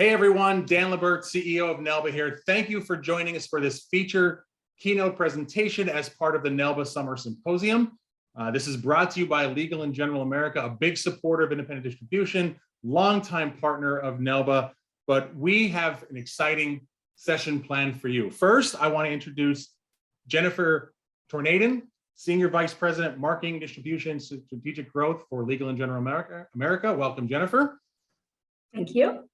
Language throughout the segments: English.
Hey everyone, Dan Lebert, CEO of Nailba here. Thank you for joining us for this feature keynote presentation as part of the Nailba Summer Symposium. This is brought to you by Legal & General America, a big supporter of independent distribution, longtime partner of Nailba, but we have an exciting session planned for you. First, I want to introduce Jennifer Tornadin, Senior Vice President, Marketing, Distribution, Strategic Growth for Legal & General America. Welcome, Jennifer. Thank you.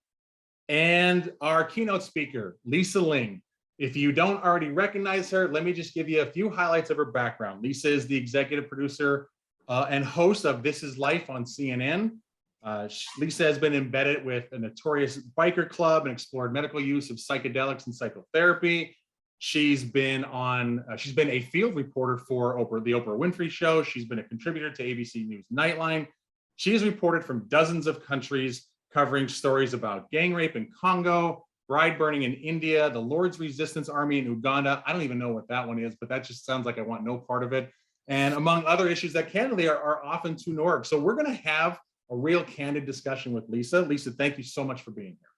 And our keynote speaker, Lisa Ling. If you don't already recognize her, let me just give you a few highlights of her background. Lisa is the executive producer and host of This Is Life on CNN. Lisa has been embedded with a notorious biker club and explored medical use of psychedelics and psychotherapy. She's been a field reporter for the Oprah Winfrey Show. She's been a contributor to ABC News Nightline. She has reported from dozens of countries, covering stories about gang rape in Congo, bride burning in India, the Lord's Resistance Army in Uganda. I don't even know what that one is, but that just sounds like I want no part of it. And among other issues that candidly are often to Norg. So we're going to have a real candid discussion with Lisa. Lisa, thank you so much for being here.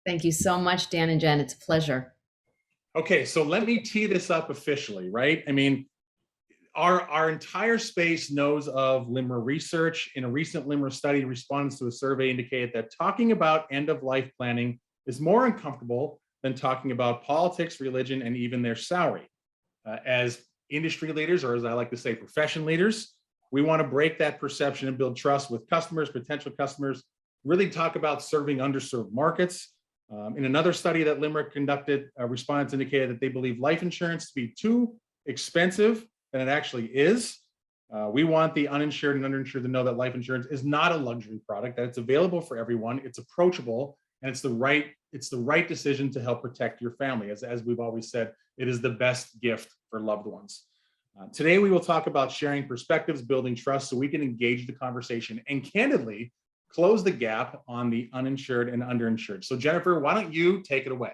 Thank you so much, Dan and Jen. It's a pleasure. Okay, so let me tee this up officially, right? I mean, our entire space knows of LIMRA research. In a recent LIMRA study, respondents to a survey indicated that talking about end-of-life planning is more uncomfortable than talking about politics, religion, and even their salary. As industry leaders, or as I like to say, profession leaders, we want to break that perception and build trust with customers, potential customers, really talk about serving underserved markets. In another study that LIMRA conducted, respondents indicated that they believe life insurance to be too expensive than it actually is. We want the uninsured and underinsured to know that life insurance is not a luxury product, that it's available for everyone, it's approachable, and it's the right decision to help protect your family. As we've always said, it is the best gift for loved ones. Today, we will talk about sharing perspectives, building trust, so we can engage the conversation and candidly close the gap on the uninsured and underinsured. So Jennifer, why don't you take it away?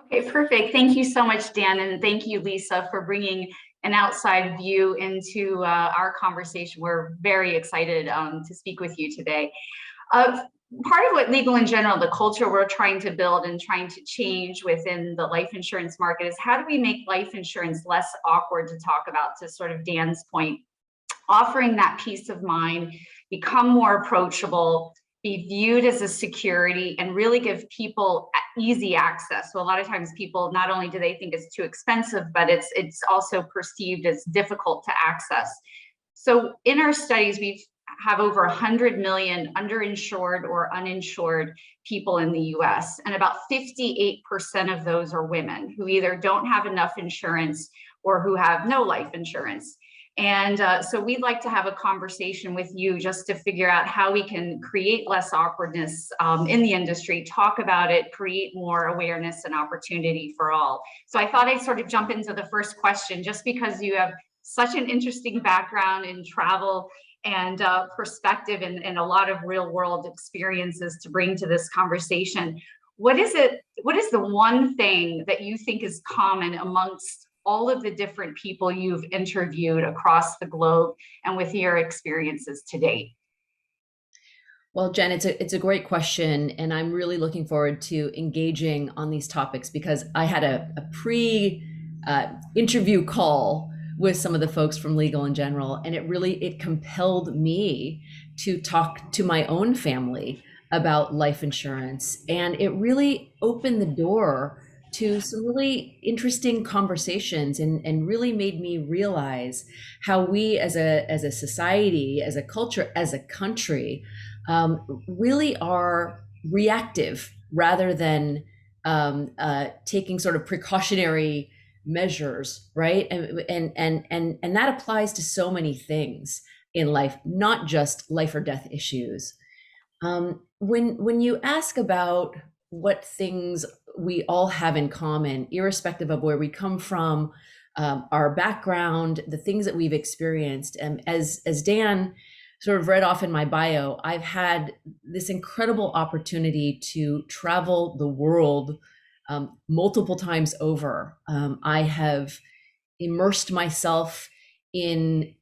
Okay, perfect. Thank you so much, Dan, and thank you, Lisa, for bringing an outside view into our conversation. We're very excited to speak with you today. Part of what Legal & General, the culture we're trying to build and trying to change within the life insurance market is how do we make life insurance less awkward to talk about, to sort of Dan's point, offering that peace of mind, become more approachable, be viewed as a security, and really give people easy access. So a lot of times people, not only do they think it's too expensive, but it's also perceived as difficult to access. So in our studies, we have over 100 million underinsured or uninsured people in the US, and about 58% of those are women who either don't have enough insurance or who have no life insurance. And so we'd like to have a conversation with you just to figure out how we can create less awkwardness in the industry, talk about it, create more awareness and opportunity for all. So I thought I'd sort of jump into the first question, just because you have such an interesting background in travel and perspective and a lot of real world experiences to bring to this conversation. What is the one thing that you think is common amongst all of the different people you've interviewed across the globe and with your experiences to date? Well, Jen, it's a great question, and I'm really looking forward to engaging on these topics because I had a pre-interview call with some of the folks from Legal & General, and it compelled me to talk to my own family about life insurance, and it really opened the door to some really interesting conversations and really made me realize how we as a society, as a culture, as a country, really are reactive rather than taking sort of precautionary measures, right? And that applies to so many things in life, not just life or death issues. When you ask about what things we all have in common, irrespective of where we come from, our background, the things that we've experienced. And as Dan sort of read off in my bio, I've had this incredible opportunity to travel the world multiple times over. I have immersed myself in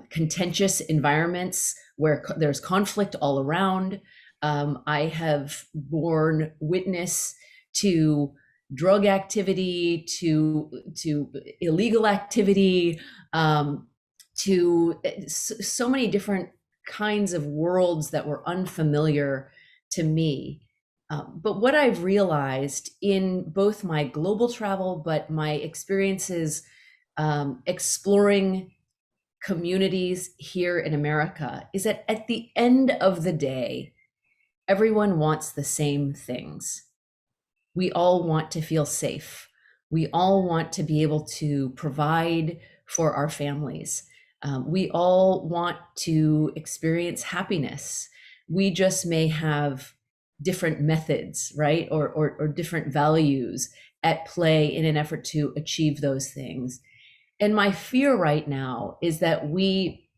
contentious environments where there's conflict all around. I have borne witness to drug activity, to illegal activity, to so many different kinds of worlds that were unfamiliar to me. But what I've realized in both my global travel, but my experiences exploring communities here in America, is that at the end of the day, everyone wants the same things. We all want to feel safe. We all want to be able to provide for our families. We all want to experience happiness. We just may have different methods, right? Or different values at play in an effort to achieve those things. And my fear right now is that we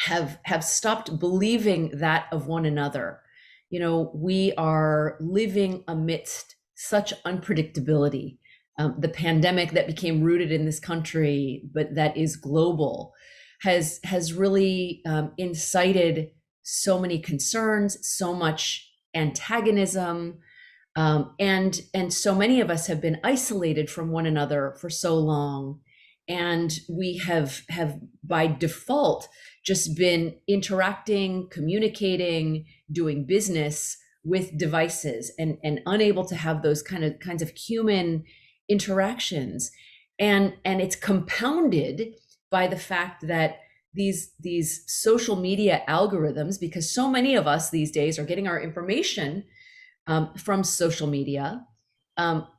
have stopped believing that of one another. You know, we are living amidst such unpredictability. The pandemic that became rooted in this country, but that is global, has really incited so many concerns, so much antagonism, and so many of us have been isolated from one another for so long, and we have by default just been interacting, communicating, doing business with devices, and unable to have those kinds of human interactions. And it's compounded by the fact that these social media algorithms, because so many of us these days are getting our information from social media,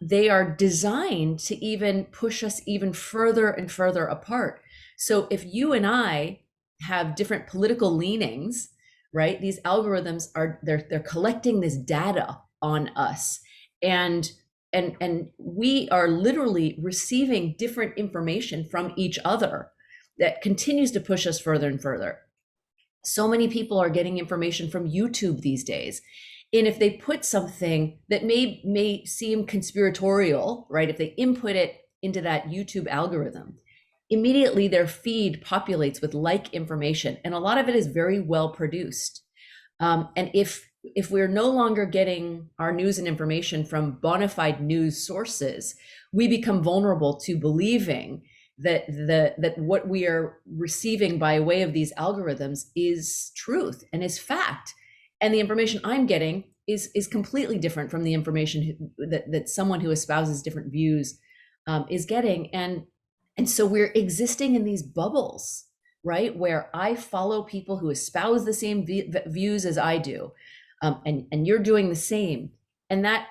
they are designed to even push us even further and further apart. So if you and I have different political leanings, right, these algorithms they're collecting this data on us, and we are literally receiving different information from each other that continues to push us further and further. So many people are getting information from YouTube these days. And if they put something that may seem conspiratorial, right, if they input it into that YouTube algorithm, immediately their feed populates with like information. And a lot of it is very well produced. And if we're no longer getting our news and information from bona fide news sources, we become vulnerable to believing that what we are receiving by way of these algorithms is truth and is fact. And the information I'm getting is completely different from the information that someone who espouses different views is getting. And so we're existing in these bubbles, right? Where I follow people who espouse the same views as I do, and you're doing the same. And that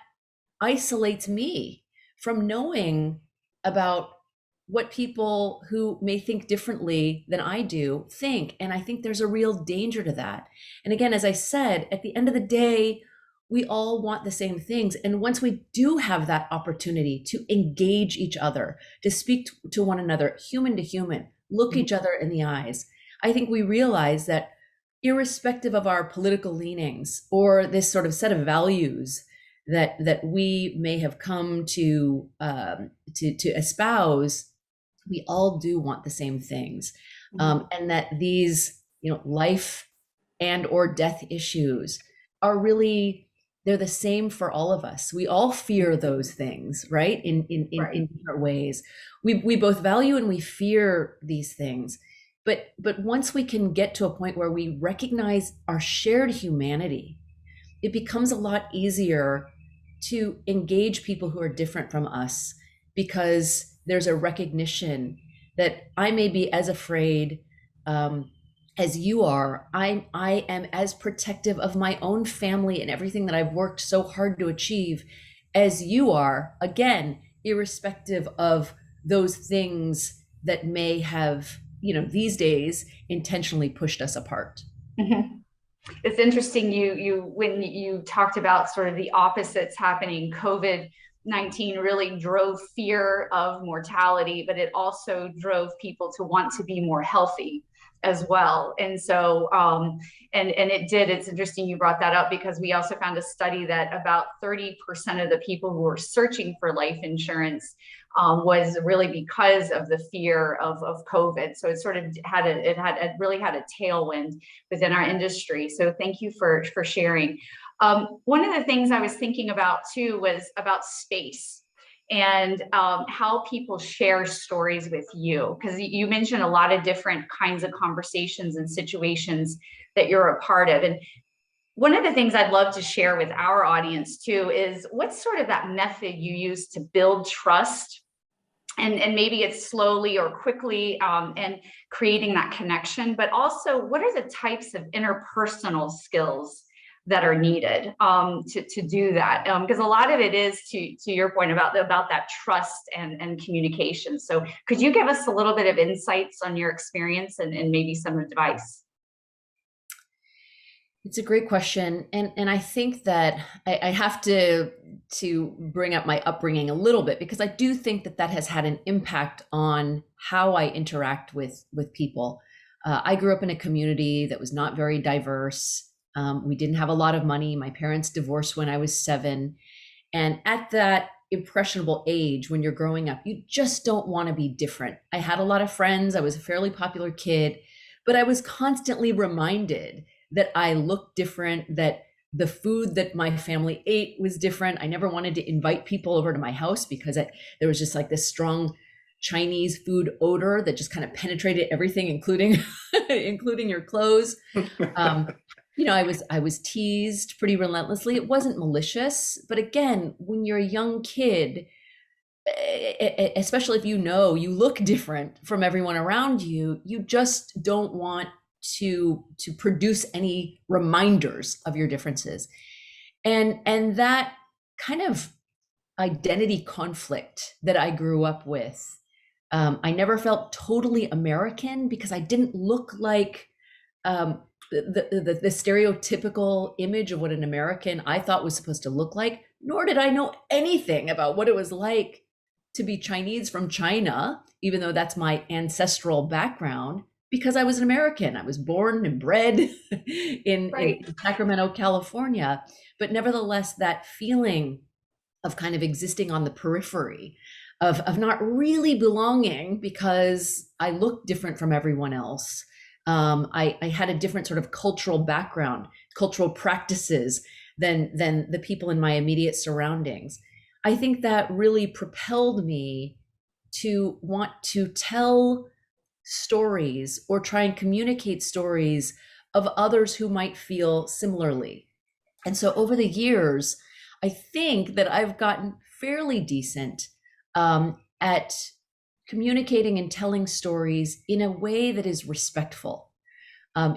isolates me from knowing about what people who may think differently than I do think. And I think there's a real danger to that. And again, as I said, at the end of the day, we all want the same things. And once we do have that opportunity to engage each other, to speak to one another, human to human, look each other in the eyes, I think we realize that irrespective of our political leanings or this sort of set of values that we may have come to espouse, we all do want the same things, and that these, life and or death issues are really, they're the same for all of us. We all fear those things, right? In different ways. We both value and we fear these things, but once we can get to a point where we recognize our shared humanity, it becomes a lot easier to engage people who are different from us, because there's a recognition that I may be as afraid as you are. I am as protective of my own family and everything that I've worked so hard to achieve as you are, again, irrespective of those things that may have, these days intentionally pushed us apart. Mm-hmm. It's interesting, when you talked about sort of the opposites happening. COVID-19 really drove fear of mortality, but it also drove people to want to be more healthy. as well. And so, and it's interesting you brought that up, because we also found a study that about 30% of the people who were searching for life insurance was really because of the fear of COVID. So it sort of it really had a tailwind within our industry. So thank you for sharing. One of the things I was thinking about too was about space, and how people share stories with you, because you mentioned a lot of different kinds of conversations and situations that you're a part of. And one of the things I'd love to share with our audience too is what's sort of that method you use to build trust, and maybe it's slowly or quickly, and creating that connection, but also what are the types of interpersonal skills that are needed to do that, because a lot of it is to your point about that trust and communication. So could you give us a little bit of insights on your experience and maybe some advice? It's a great question, and I think that I have to bring up my upbringing a little bit, because I do think that has had an impact on how I interact with people. I grew up in a community that was not very diverse. We didn't have a lot of money. My parents divorced when I was 7. And at that impressionable age, when you're growing up, you just don't want to be different. I had a lot of friends. I was a fairly popular kid, but I was constantly reminded that I looked different, that the food that my family ate was different. I never wanted to invite people over to my house because there was just like this strong Chinese food odor that just kind of penetrated everything, including including your clothes. I was teased pretty relentlessly. It wasn't malicious, but again, when you're a young kid, especially if you look different from everyone around you, you just don't want to produce any reminders of your differences. And that kind of identity conflict that I grew up with, I never felt totally American because I didn't look like the stereotypical image of what an American I thought was supposed to look like, nor did I know anything about what it was like to be Chinese from China, even though that's my ancestral background, because I was an American. I was born and bred in Sacramento, California. But nevertheless, that feeling of kind of existing on the periphery, of not really belonging because I looked different from everyone else. I had a different sort of cultural background, cultural practices than the people in my immediate surroundings. I think that really propelled me to want to tell stories or try and communicate stories of others who might feel similarly. And so over the years, I think that I've gotten fairly decent at communicating and telling stories in a way that is respectful,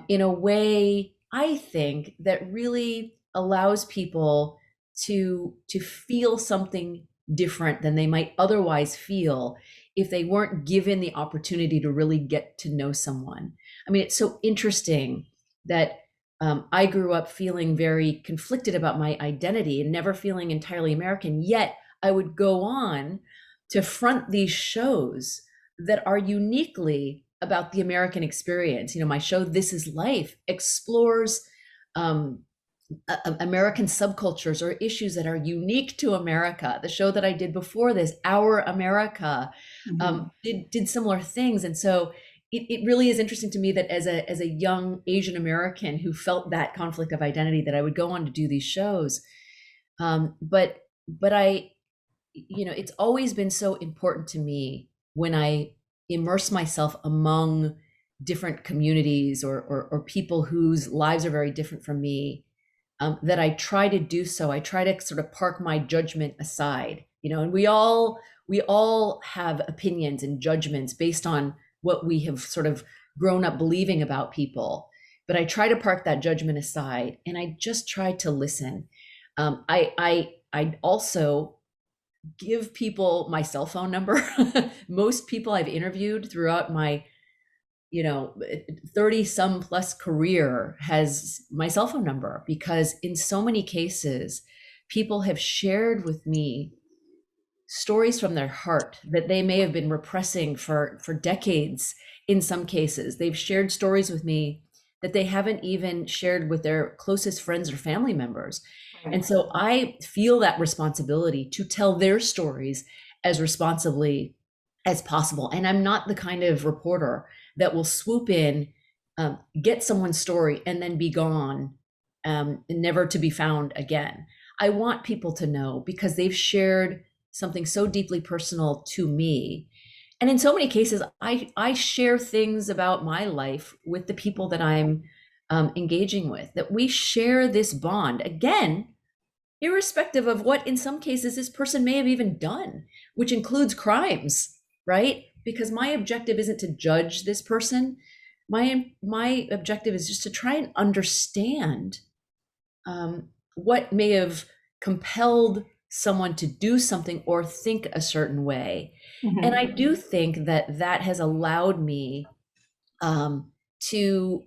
in a way, I think, that really allows people to feel something different than they might otherwise feel if they weren't given the opportunity to really get to know someone. I mean, it's so interesting that I grew up feeling very conflicted about my identity and never feeling entirely American, yet I would go on to front these shows that are uniquely about the American experience. You know, my show, This Is Life, explores American subcultures or issues that are unique to America. The show that I did before this, Our America, did similar things. And so it really is interesting to me that as a young Asian American who felt that conflict of identity, that I would go on to do these shows. But I, it's always been so important to me when I immerse myself among different communities or people whose lives are very different from me, that I try to do so. I try to sort of park my judgment aside, and we all have opinions and judgments based on what we have sort of grown up believing about people. But I try to park that judgment aside, and I just try to listen. I also give people my cell phone number. Most people I've interviewed throughout my 30 some plus career has my cell phone number, because in so many cases, people have shared with me stories from their heart that they may have been repressing for decades. In some cases, they've shared stories with me that they haven't even shared with their closest friends or family members. And so I feel that responsibility to tell their stories as responsibly as possible. And I'm not the kind of reporter that will swoop in, get someone's story, and then be gone, never to be found again. I want people to know because they've shared something so deeply personal to me. And in so many cases, I share things about my life with the people that I'm engaging with, that we share this bond. Again, irrespective of what in some cases this person may have even done, which includes crimes, right? Because my objective isn't to judge this person. My objective is just to try and understand what may have compelled someone to do something or think a certain way. Mhm. And I do think that that has allowed me to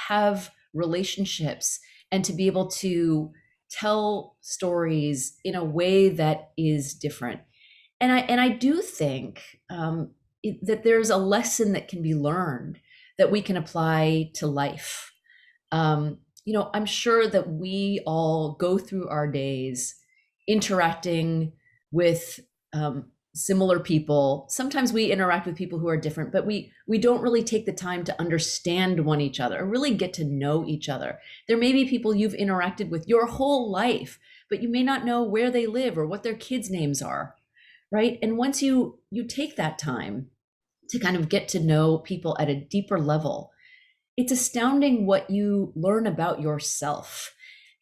have relationships and to be able to tell stories in a way that is different. And I do think that there's a lesson that can be learned that we can apply to life. I'm sure that we all go through our days interacting with similar people. Sometimes we interact with people who are different, but we don't really take the time to understand one each other, really get to know each other. There may be people you've interacted with your whole life, but you may not know where they live or what their kids' names are, right? And once you take that time to kind of get to know people at a deeper level, it's astounding what you learn about yourself.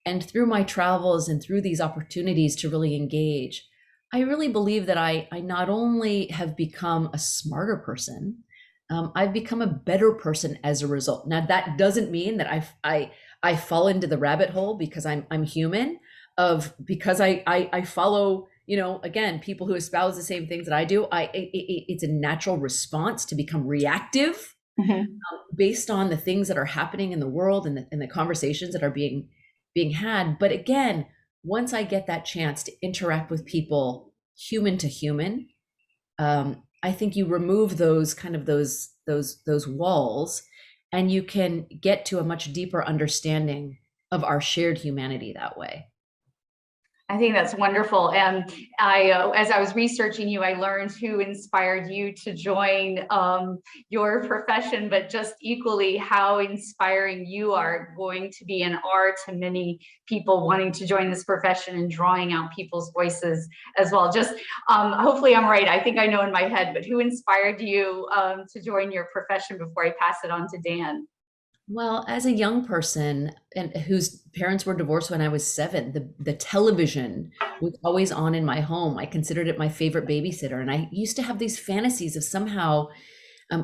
And through my travels and through these opportunities to really engage, I really believe that I not only have become a smarter person, I've become a better person as a result. Now, that doesn't mean that I fall into the rabbit hole because I'm human, because I follow, again, people who espouse the same things that I do. It's a natural response to become reactive. Mhm. Based on the things that are happening in the world and the conversations that are being had. But again, once I get that chance to interact with people human to human, I think you remove those walls, and you can get to a much deeper understanding of our shared humanity that way. I think that's wonderful. And as I was researching you, I learned who inspired you to join your profession, but just equally how inspiring you are going to be and are to many people wanting to join this profession and drawing out people's voices as well. Just hopefully I'm right. I think I know in my head, but who inspired you to join your profession before I pass it on to Dan? Well, as a young person and whose parents were divorced when I was 7, the television was always on in my home. I considered it my favorite babysitter. And I used to have these fantasies of somehow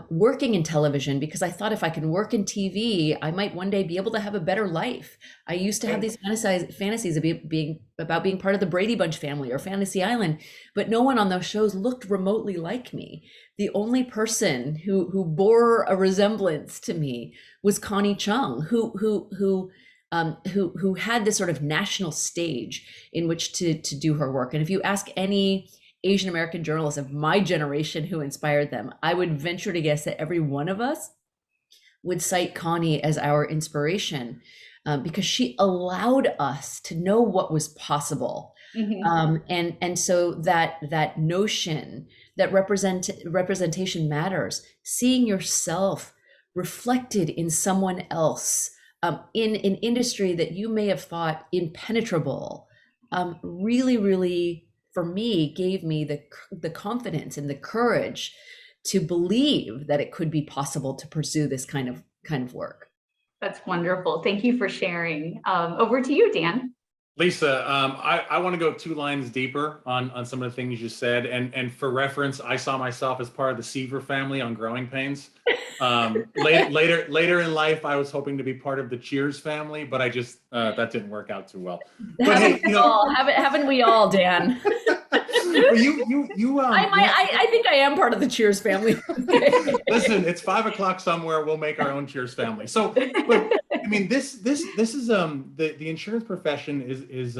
working in television, because I thought if I can work in TV, I might one day be able to have a better life. I used to have these fantasies of being part of the Brady Bunch family or Fantasy Island, but no one on those shows looked remotely like me. The only person who bore a resemblance to me was Connie Chung, who had this sort of national stage in which to do her work. And if you ask any Asian American journalists of my generation who inspired them, I would venture to guess that every one of us would cite Connie as our inspiration, because she allowed us to know what was possible. Mm-hmm. And so that notion that representation matters, seeing yourself reflected in someone else, in an industry that you may have thought impenetrable, really, for me, gave me the confidence and the courage to believe that it could be possible to pursue this kind of work. That's wonderful. Thank you for sharing. Over to you, Dan. Lisa, I want to go 2 lines deeper on some of the things you said. And for reference, I saw myself as part of the Seaver family on Growing Pains. Later in life, I was hoping to be part of the Cheers family, but I just, that didn't work out too well. But haven't we all, Dan? I think I am part of the Cheers family. Listen, it's 5 o'clock somewhere. We'll make our own Cheers family. So, but I mean, this is the insurance profession is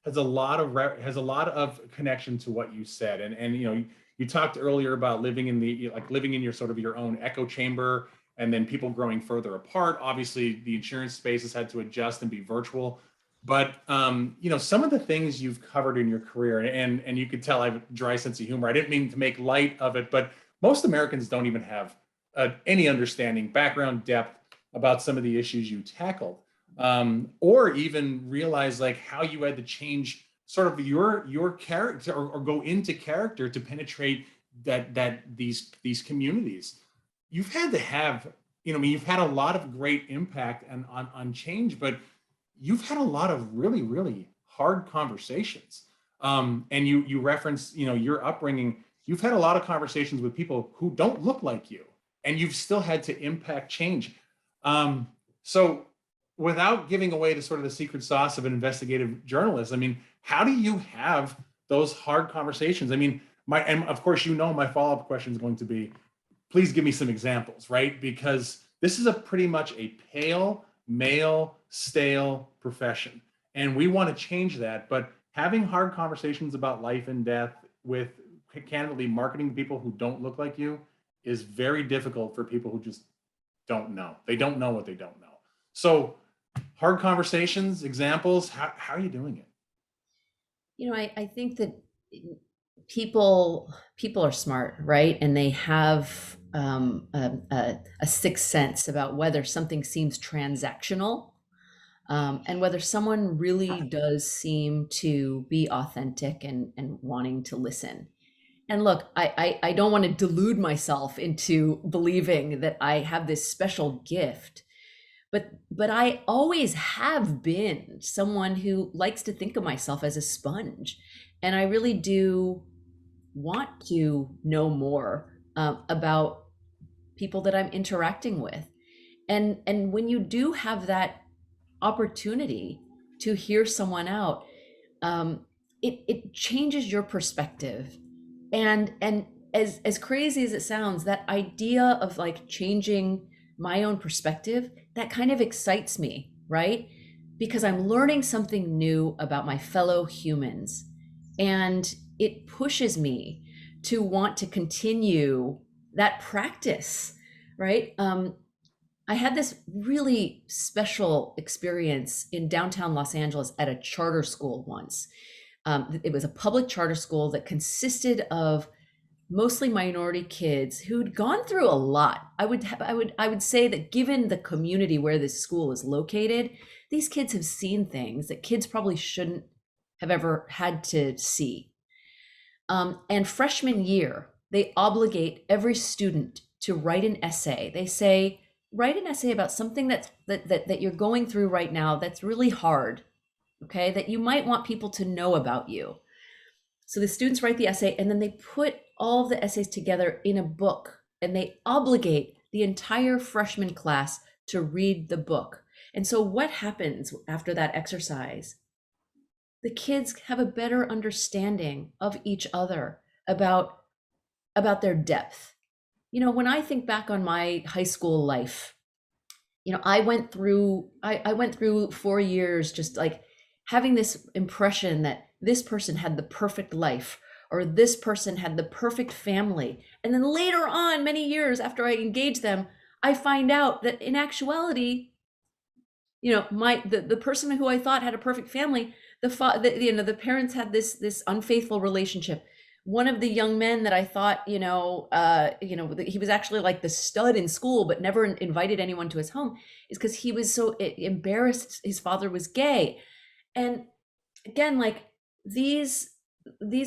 has a lot of connection to what you said. And you know, you talked earlier about living in living in your sort of your own echo chamber, and then people growing further apart. Obviously, the insurance space has had to adjust and be virtual. But you know, some of the things you've covered in your career, and you could tell I have a dry sense of humor. I didn't mean to make light of it, but most Americans don't even have any understanding, background, depth about some of the issues you tackled, or even realize like how you had to change sort of your character, or go into character to penetrate these communities. You've had to have, you know, I mean, you've had a lot of great impact on change, but you've had a lot of really, really hard conversations. And you reference, you know, your upbringing. You've had a lot of conversations with people who don't look like you, and you've still had to impact change. So without giving away the sort of the secret sauce of an investigative journalist, I mean, how do you have those hard conversations? I mean, and of course, you know, my follow-up question is going to be, please give me some examples, right? Because this is a pretty much a pale, male, stale profession. And we want to change that. But having hard conversations about life and death with candidly marketing to people who don't look like you is very difficult for people who just don't know. They don't know what they don't know. So hard conversations, examples, how are you doing it? You know, I think that people are smart, right? And they have a sixth sense about whether something seems transactional, and whether someone really does seem to be authentic and wanting to listen. And look, I don't want to delude myself into believing that I have this special gift, but I always have been someone who likes to think of myself as a sponge. And I really do want to know more about people that I'm interacting with. And when you do have that opportunity to hear someone out, it changes your perspective. And as crazy as it sounds, that idea of like changing my own perspective, that kind of excites me, right? Because I'm learning something new about my fellow humans, and it pushes me to want to continue that practice, right? I had this really special experience in downtown Los Angeles at a charter school once. It was a public charter school that consisted of mostly minority kids who'd gone through a lot. I would say that given the community where this school is located, these kids have seen things that kids probably shouldn't have ever had to see. And freshman year, they obligate every student to write an essay. They say, write an essay about something that you're going through right now that's really hard, okay, that you might want people to know about you. So the students write the essay, and then they put all of the essays together in a book, and they obligate the entire freshman class to read the book. And so what happens after that exercise? The kids have a better understanding of each other, about their depth. You know, when I think back on my high school life, you know, I went through 4 years just like having this impression that this person had the perfect life, or this person had the perfect family. And then later on, many years after I engaged them, I find out that in actuality, you know, the person who I thought had a perfect family, the parents had this unfaithful relationship. One of the young men that I thought, he was actually like the stud in school, but never invited anyone to his home, is because he was so embarrassed his father was gay. And again, like these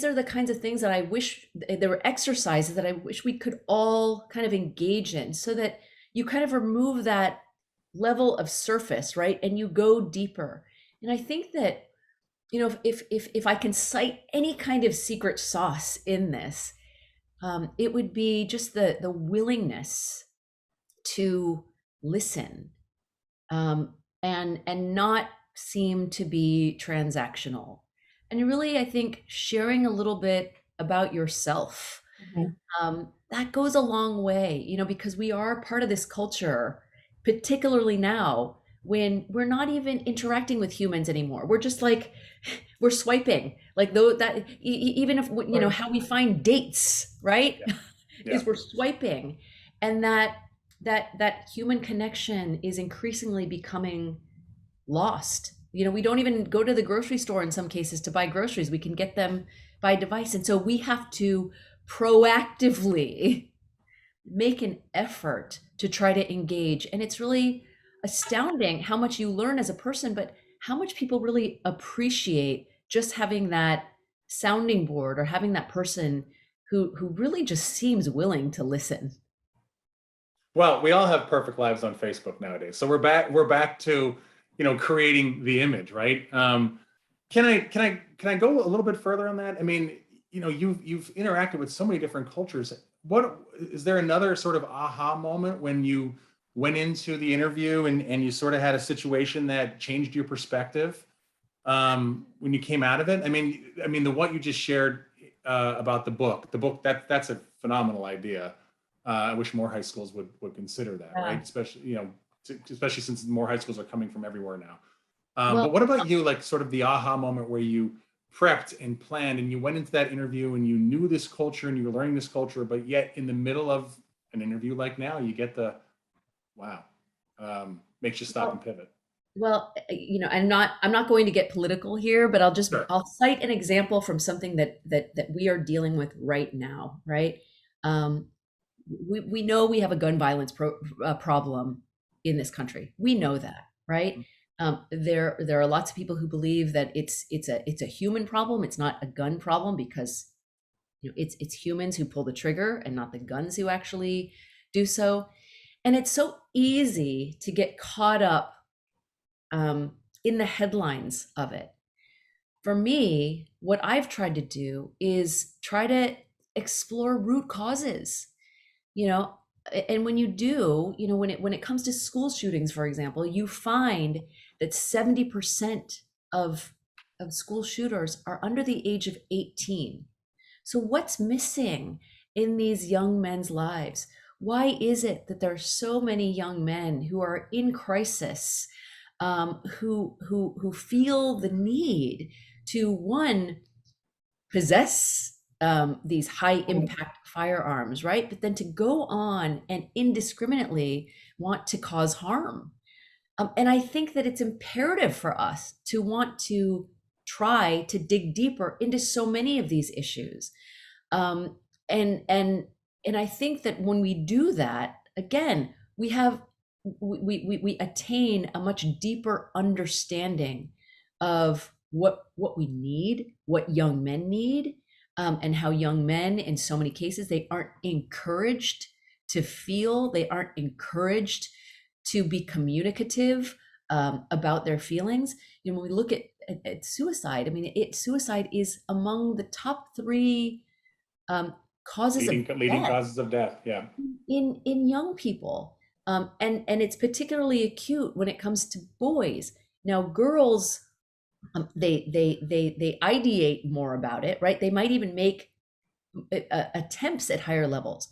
are the kinds of things that I wish there were exercises that I wish we could all kind of engage in, so that you kind of remove that level of surface, right? And you go deeper. And I think that, you know, if I can cite any kind of secret sauce in this, it would be just the willingness to listen, and not seem to be transactional. And really, I think sharing a little bit about yourself, that goes a long way, you know, because we are part of this culture, particularly now, when we're not even interacting with humans anymore. We're just like, we're swiping, like though that even if, you know, how we find dates, right? Yeah. Is we're swiping, and that human connection is increasingly becoming lost. You know, we don't even go to the grocery store in some cases to buy groceries. We can get them by device. And so we have to proactively make an effort to try to engage. And it's really astounding how much you learn as a person, but how much people really appreciate just having that sounding board or having that person who really just seems willing to listen. Well, we all have perfect lives on Facebook nowadays. So we're back to, you know, creating the image, right? Can I go a little bit further on that? I mean, you know, you've interacted with so many different cultures. What is there another sort of aha moment when you went into the interview and you sort of had a situation that changed your perspective when you came out of it? I mean, what you just shared about the book that's a phenomenal idea. I wish more high schools would consider that, right? Especially, you know, especially since more high schools are coming from everywhere now. But what about you, like sort of the aha moment where you prepped and planned and you went into that interview and you knew this culture and you were learning this culture, but yet in the middle of an interview like now, you get the, wow, makes you stop and pivot. Well, you know, I'm not going to get political here, but Sure. I'll cite an example from something that we are dealing with right now, right? We know we have a gun violence problem in this country. We know that, right? There are lots of people who believe that it's a human problem. It's not a gun problem because, you know, it's humans who pull the trigger and not the guns who actually do so. And it's so easy to get caught up in the headlines of it. For me, what I've tried to do is try to explore root causes. You know, and when you do, you know, when it comes to school shootings, for example, you find that 70% of school shooters are under the age of 18. So what's missing in these young men's lives? Why is it that there are so many young men who are in crisis, who feel the need to, one, possess these high impact firearms, right? But then to go on and indiscriminately want to cause harm. And I think that it's imperative for us to want to try to dig deeper into so many of these issues. And I think that when we do that, again, we attain a much deeper understanding of what we need, what young men need, and how young men, in so many cases, they aren't encouraged to feel, they aren't encouraged to be communicative about their feelings. You know, when we look at suicide, I mean, suicide is among the top 3 causes leading death causes of death. Yeah. In young people, and it's particularly acute when it comes to boys. Now, girls, they ideate more about it, right? They might even make attempts at higher levels,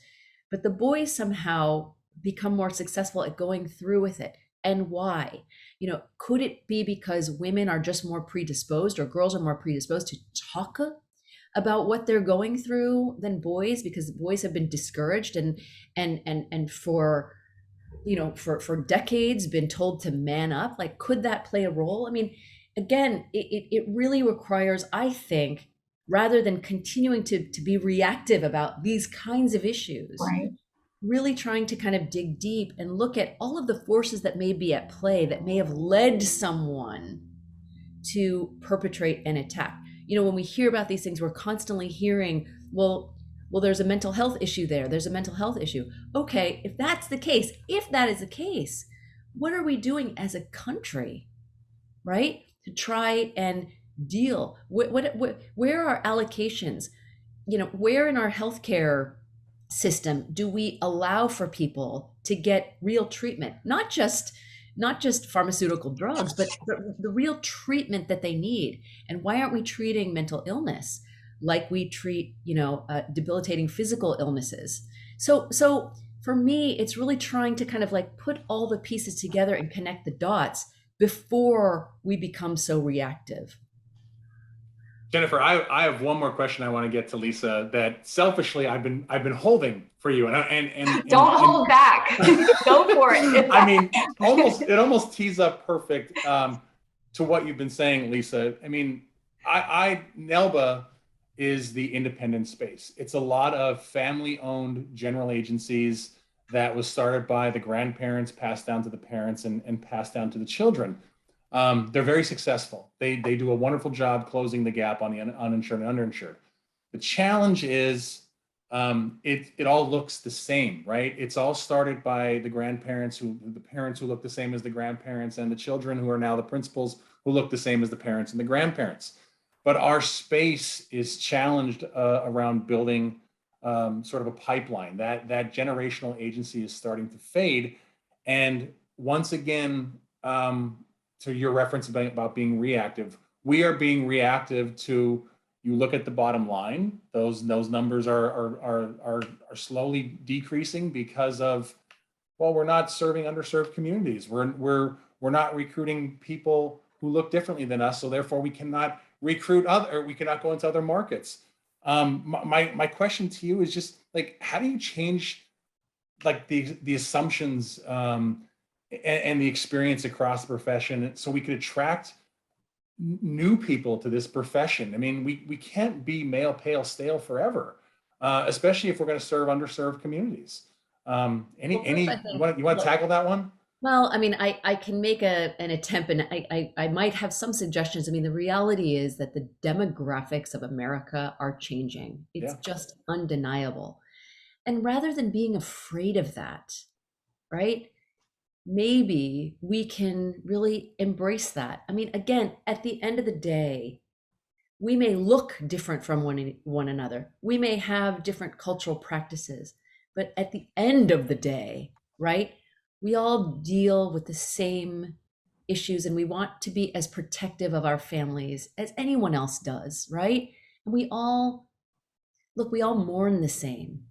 but the boys somehow become more successful at going through with it. And why? You know, could it be because women are just more predisposed, or girls are more predisposed to talk about what they're going through than boys, because boys have been discouraged and for, you know, for decades been told to man up? Like, could that play a role? I mean, again, it really requires, I think, rather than continuing to be reactive about these kinds of issues, Right. really trying to kind of dig deep and look at all of the forces that may be at play that may have led someone to perpetrate an attack. You know, when we hear about these things, we're constantly hearing, well, there's a mental health issue there. There's a mental health issue. Okay, if that is the case, what are we doing as a country, right, to try and deal? Where are allocations? You know, where in our healthcare system do we allow for people to get real treatment? Not just pharmaceutical drugs, but the real treatment that they need. And why aren't we treating mental illness like we treat, you know, debilitating physical illnesses? So for me, it's really trying to kind of like put all the pieces together and connect the dots before we become so reactive. Jennifer, I have one more question I want to get to Lisa that selfishly I've been holding for you, Don't hold back. Go for it. I mean, it almost tees up perfect to what you've been saying, Lisa. I mean, Nailba is the independent space. It's a lot of family-owned general agencies that was started by the grandparents, passed down to the parents, and passed down to the children. They're very successful. They do a wonderful job closing the gap on the uninsured and underinsured. The challenge is it all looks the same, right? It's all started by the grandparents, the parents who look the same as the grandparents, and the children who are now the principals who look the same as the parents and the grandparents. But our space is challenged around building sort of a pipeline. That generational agency is starting to fade. And once again, to your reference about being reactive, we are being reactive to, you look at the bottom line, those numbers are slowly decreasing because of, well, we're not serving underserved communities. We're not recruiting people who look differently than us, so therefore we cannot recruit we cannot go into other markets. My question to you is just like, how do you change like the assumptions and the experience across the profession so we could attract new people to this profession? I mean, we can't be male, pale, stale forever, especially if we're going to serve underserved communities. You want to tackle that one? Well, I mean, I can make an attempt, and I might have some suggestions. I mean, the reality is that the demographics of America are changing. It's just undeniable. And rather than being afraid of that, right? Maybe we can really embrace that. I mean, again, at the end of the day, we may look different from one another. We may have different cultural practices, but at the end of the day, right? We all deal with the same issues, and we want to be as protective of our families as anyone else does, right? And we all mourn the same,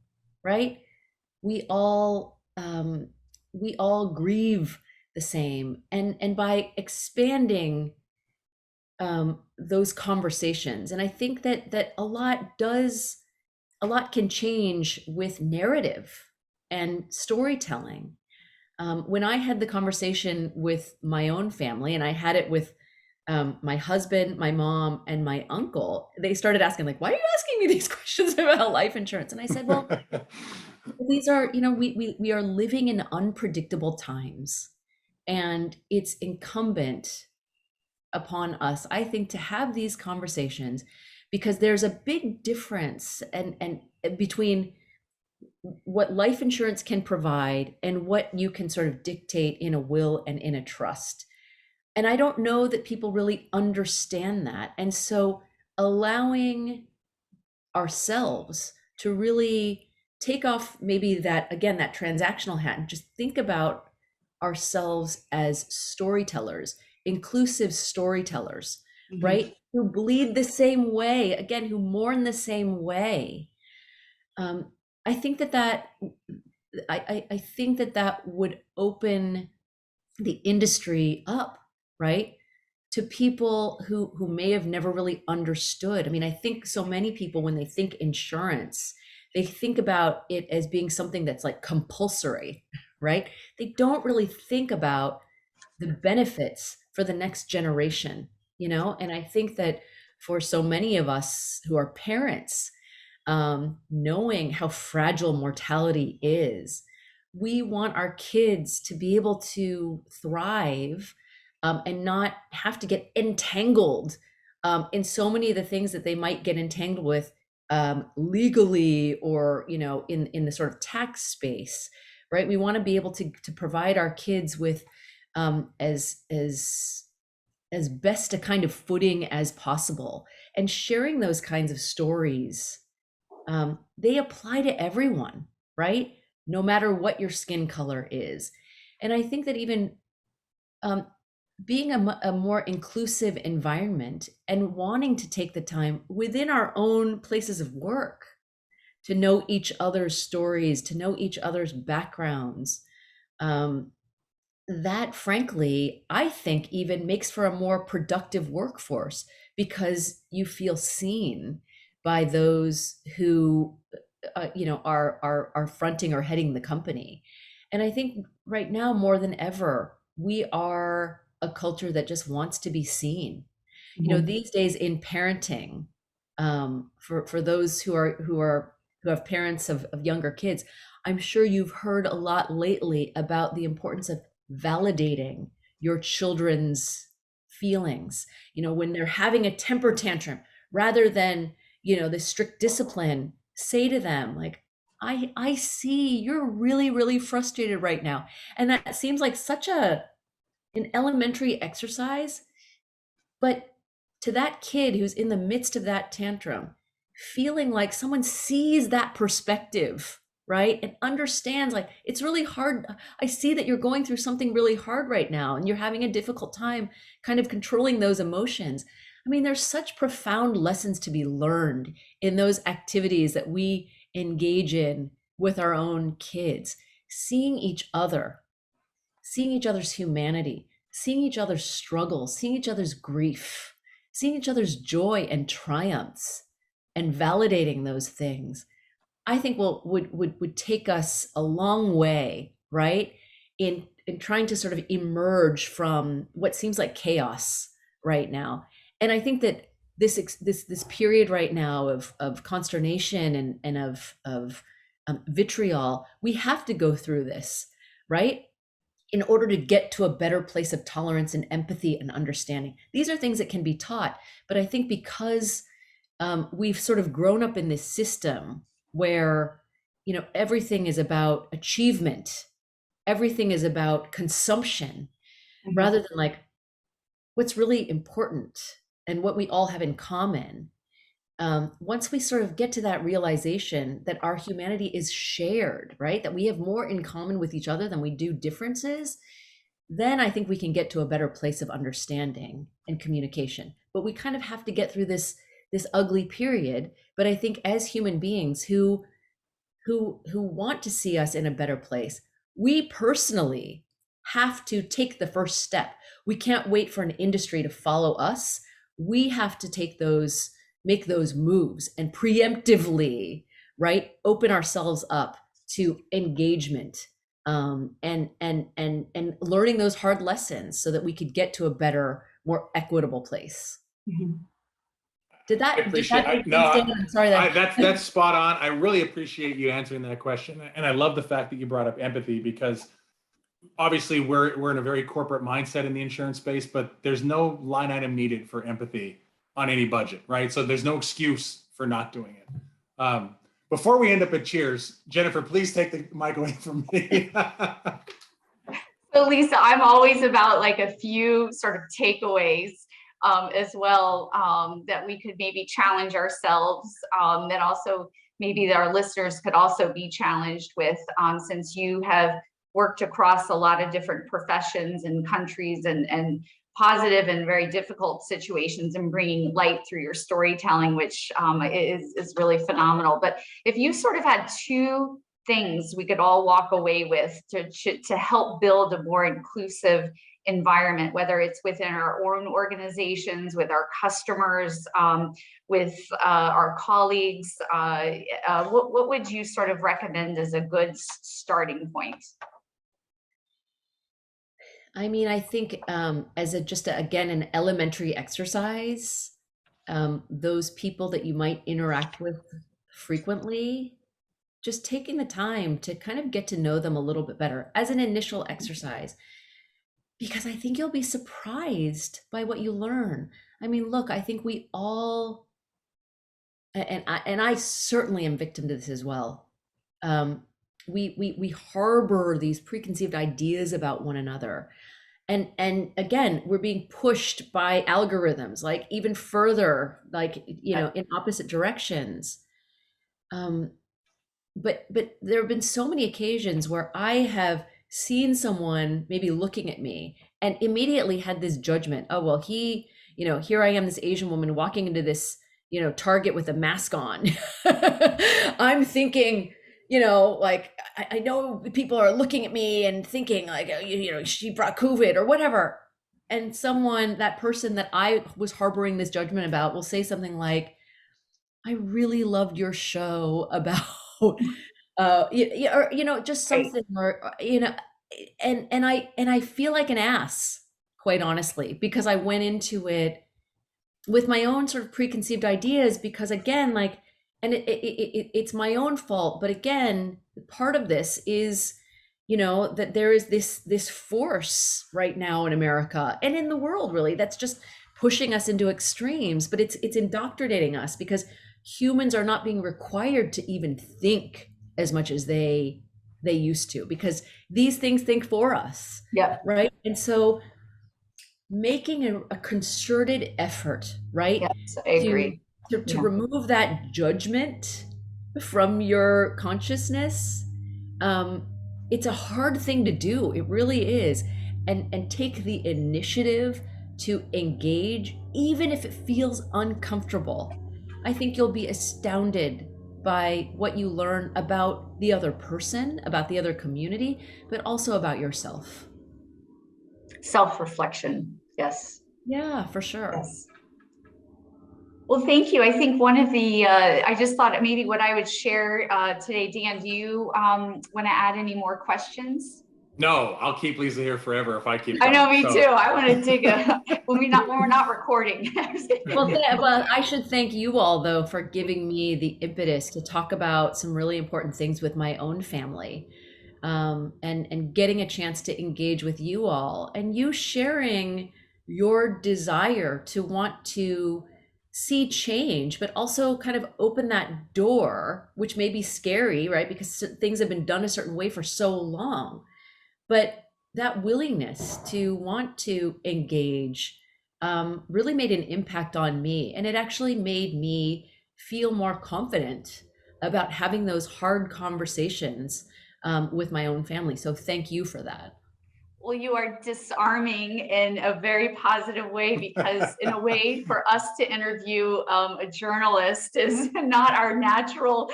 right? We all grieve the same, and by expanding those conversations, and I think that a lot can change with narrative and storytelling. When I had the conversation with my own family, and I had it with my husband, my mom, and my uncle, they started asking, like, why are you asking me these questions about life insurance? And I said, well, these are, we are living in unpredictable times, and it's incumbent upon us, I think, to have these conversations, because there's a big difference and between what life insurance can provide and what you can sort of dictate in a will and in a trust. And I don't know that people really understand that. And so allowing ourselves to really take off maybe that transactional hat and just think about ourselves as storytellers, inclusive storytellers, right? Who bleed the same way, again, who mourn the same way. I think that I think that would open the industry up, right, to people who may have never really understood. I mean, I think so many people, when they think insurance, they think about it as being something that's like compulsory, right? They don't really think about the benefits for the next generation, And I think that for so many of us who are parents, knowing how fragile mortality is, we want our kids to be able to thrive and not have to get entangled in so many of the things that they might get entangled with legally, or in the sort of tax space, right? We want to be able to provide our kids with as best a kind of footing as possible, and sharing those kinds of stories. They apply to everyone, right? No matter what your skin color is. And I think that even being a more inclusive environment and wanting to take the time within our own places of work to know each other's stories, to know each other's backgrounds. That frankly, I think even makes for a more productive workforce because you feel seen by those who are fronting or heading the company. And I think right now more than ever, we are a culture that just wants to be seen. These days in parenting, for those who have parents of younger kids, I'm sure you've heard a lot lately about the importance of validating your children's feelings. When they're having a temper tantrum, rather than the strict discipline, say to them like, I see you're really, really frustrated right now. And that seems like such an elementary exercise, but to that kid who's in the midst of that tantrum, feeling like someone sees that perspective, right? And understands like, it's really hard. I see that you're going through something really hard right now and you're having a difficult time kind of controlling those emotions. I mean, there's such profound lessons to be learned in those activities that we engage in with our own kids, seeing each other's humanity, seeing each other's struggles, seeing each other's grief, seeing each other's joy and triumphs, and validating those things, I think would take us a long way, right? In trying to sort of emerge from what seems like chaos right now. And I think that this period right now of consternation and of vitriol, we have to go through this, right? In order to get to a better place of tolerance and empathy and understanding. These are things that can be taught, but I think because we've sort of grown up in this system where everything is about achievement, everything is about consumption, rather than like what's really important and what we all have in common. Once we sort of get to that realization that our humanity is shared, right? That we have more in common with each other than we do differences, then I think we can get to a better place of understanding and communication. But we kind of have to get through this ugly period. But I think as human beings who want to see us in a better place, we personally have to take the first step. We can't wait for an industry to follow us. We have to make those moves and preemptively, right, open ourselves up to engagement, and learning those hard lessons so that we could get to a better, more equitable place. Did that? I'm sorry. That's spot on. I really appreciate you answering that question, and I love the fact that you brought up empathy, because obviously we're in a very corporate mindset in the insurance space, but there's no line item needed for empathy on any budget, right? So there's no excuse for not doing it. Before we end up at cheers, Jennifer, please take the mic away from me. So Lisa, I'm always about like a few sort of takeaways as well, that we could maybe challenge ourselves, that also maybe our listeners could also be challenged with, since you have worked across a lot of different professions and countries and positive and very difficult situations, and bringing light through your storytelling, which is really phenomenal. But if you sort of had two things we could all walk away with to help build a more inclusive environment, whether it's within our own organizations, with our customers, with our colleagues, what would you sort of recommend as a good starting point? I mean, I think as again, an elementary exercise, those people that you might interact with frequently, just taking the time to kind of get to know them a little bit better as an initial exercise, because I think you'll be surprised by what you learn. I mean, look, I think we all, and I certainly am victim to this as well. We harbor these preconceived ideas about one another, and again, we're being pushed by algorithms like even further, like in opposite directions. But there have been so many occasions where I have seen someone maybe looking at me and immediately had this judgment. Oh, well, here I am, this Asian woman walking into this Target with a mask on. I'm thinking, like, I know people are looking at me and thinking like, she brought COVID or whatever. And that person that I was harboring this judgment about will say something like, I really loved your show about, or, just Right. something, or, and I feel like an ass, quite honestly, because I went into it with my own sort of preconceived ideas, because again, like, and it's my own fault, but again, part of this is, that there is this force right now in America and in the world, really, that's just pushing us into extremes, but it's indoctrinating us, because humans are not being required to even think as much as they used to, because these things think for us. Yep. Right. And so making a concerted effort, right, Yes, I to agree. to Yeah. remove that judgment from your consciousness. It's a hard thing to do, it really is, and take the initiative to engage, even if it feels uncomfortable. I think you'll be astounded by what you learn about the other person, about the other community, but also about yourself. Self-reflection. Yes. Yeah, for sure. Yes. Well, thank you. I think one of the, I just thought maybe what I would share today, Dan, do you want to add any more questions? No, I'll keep Lisa here forever if I keep I know, going. me too. I want to dig when we're not recording. Well, I should thank you all, though, for giving me the impetus to talk about some really important things with my own family, and getting a chance to engage with you all, and you sharing your desire to want to see change, but also kind of open that door, which may be scary, right? Because things have been done a certain way for so long. But that willingness to want to engage really made an impact on me. And it actually made me feel more confident about having those hard conversations with my own family. So thank you for that. Well, you are disarming in a very positive way, because in a way, for us to interview a journalist is not our natural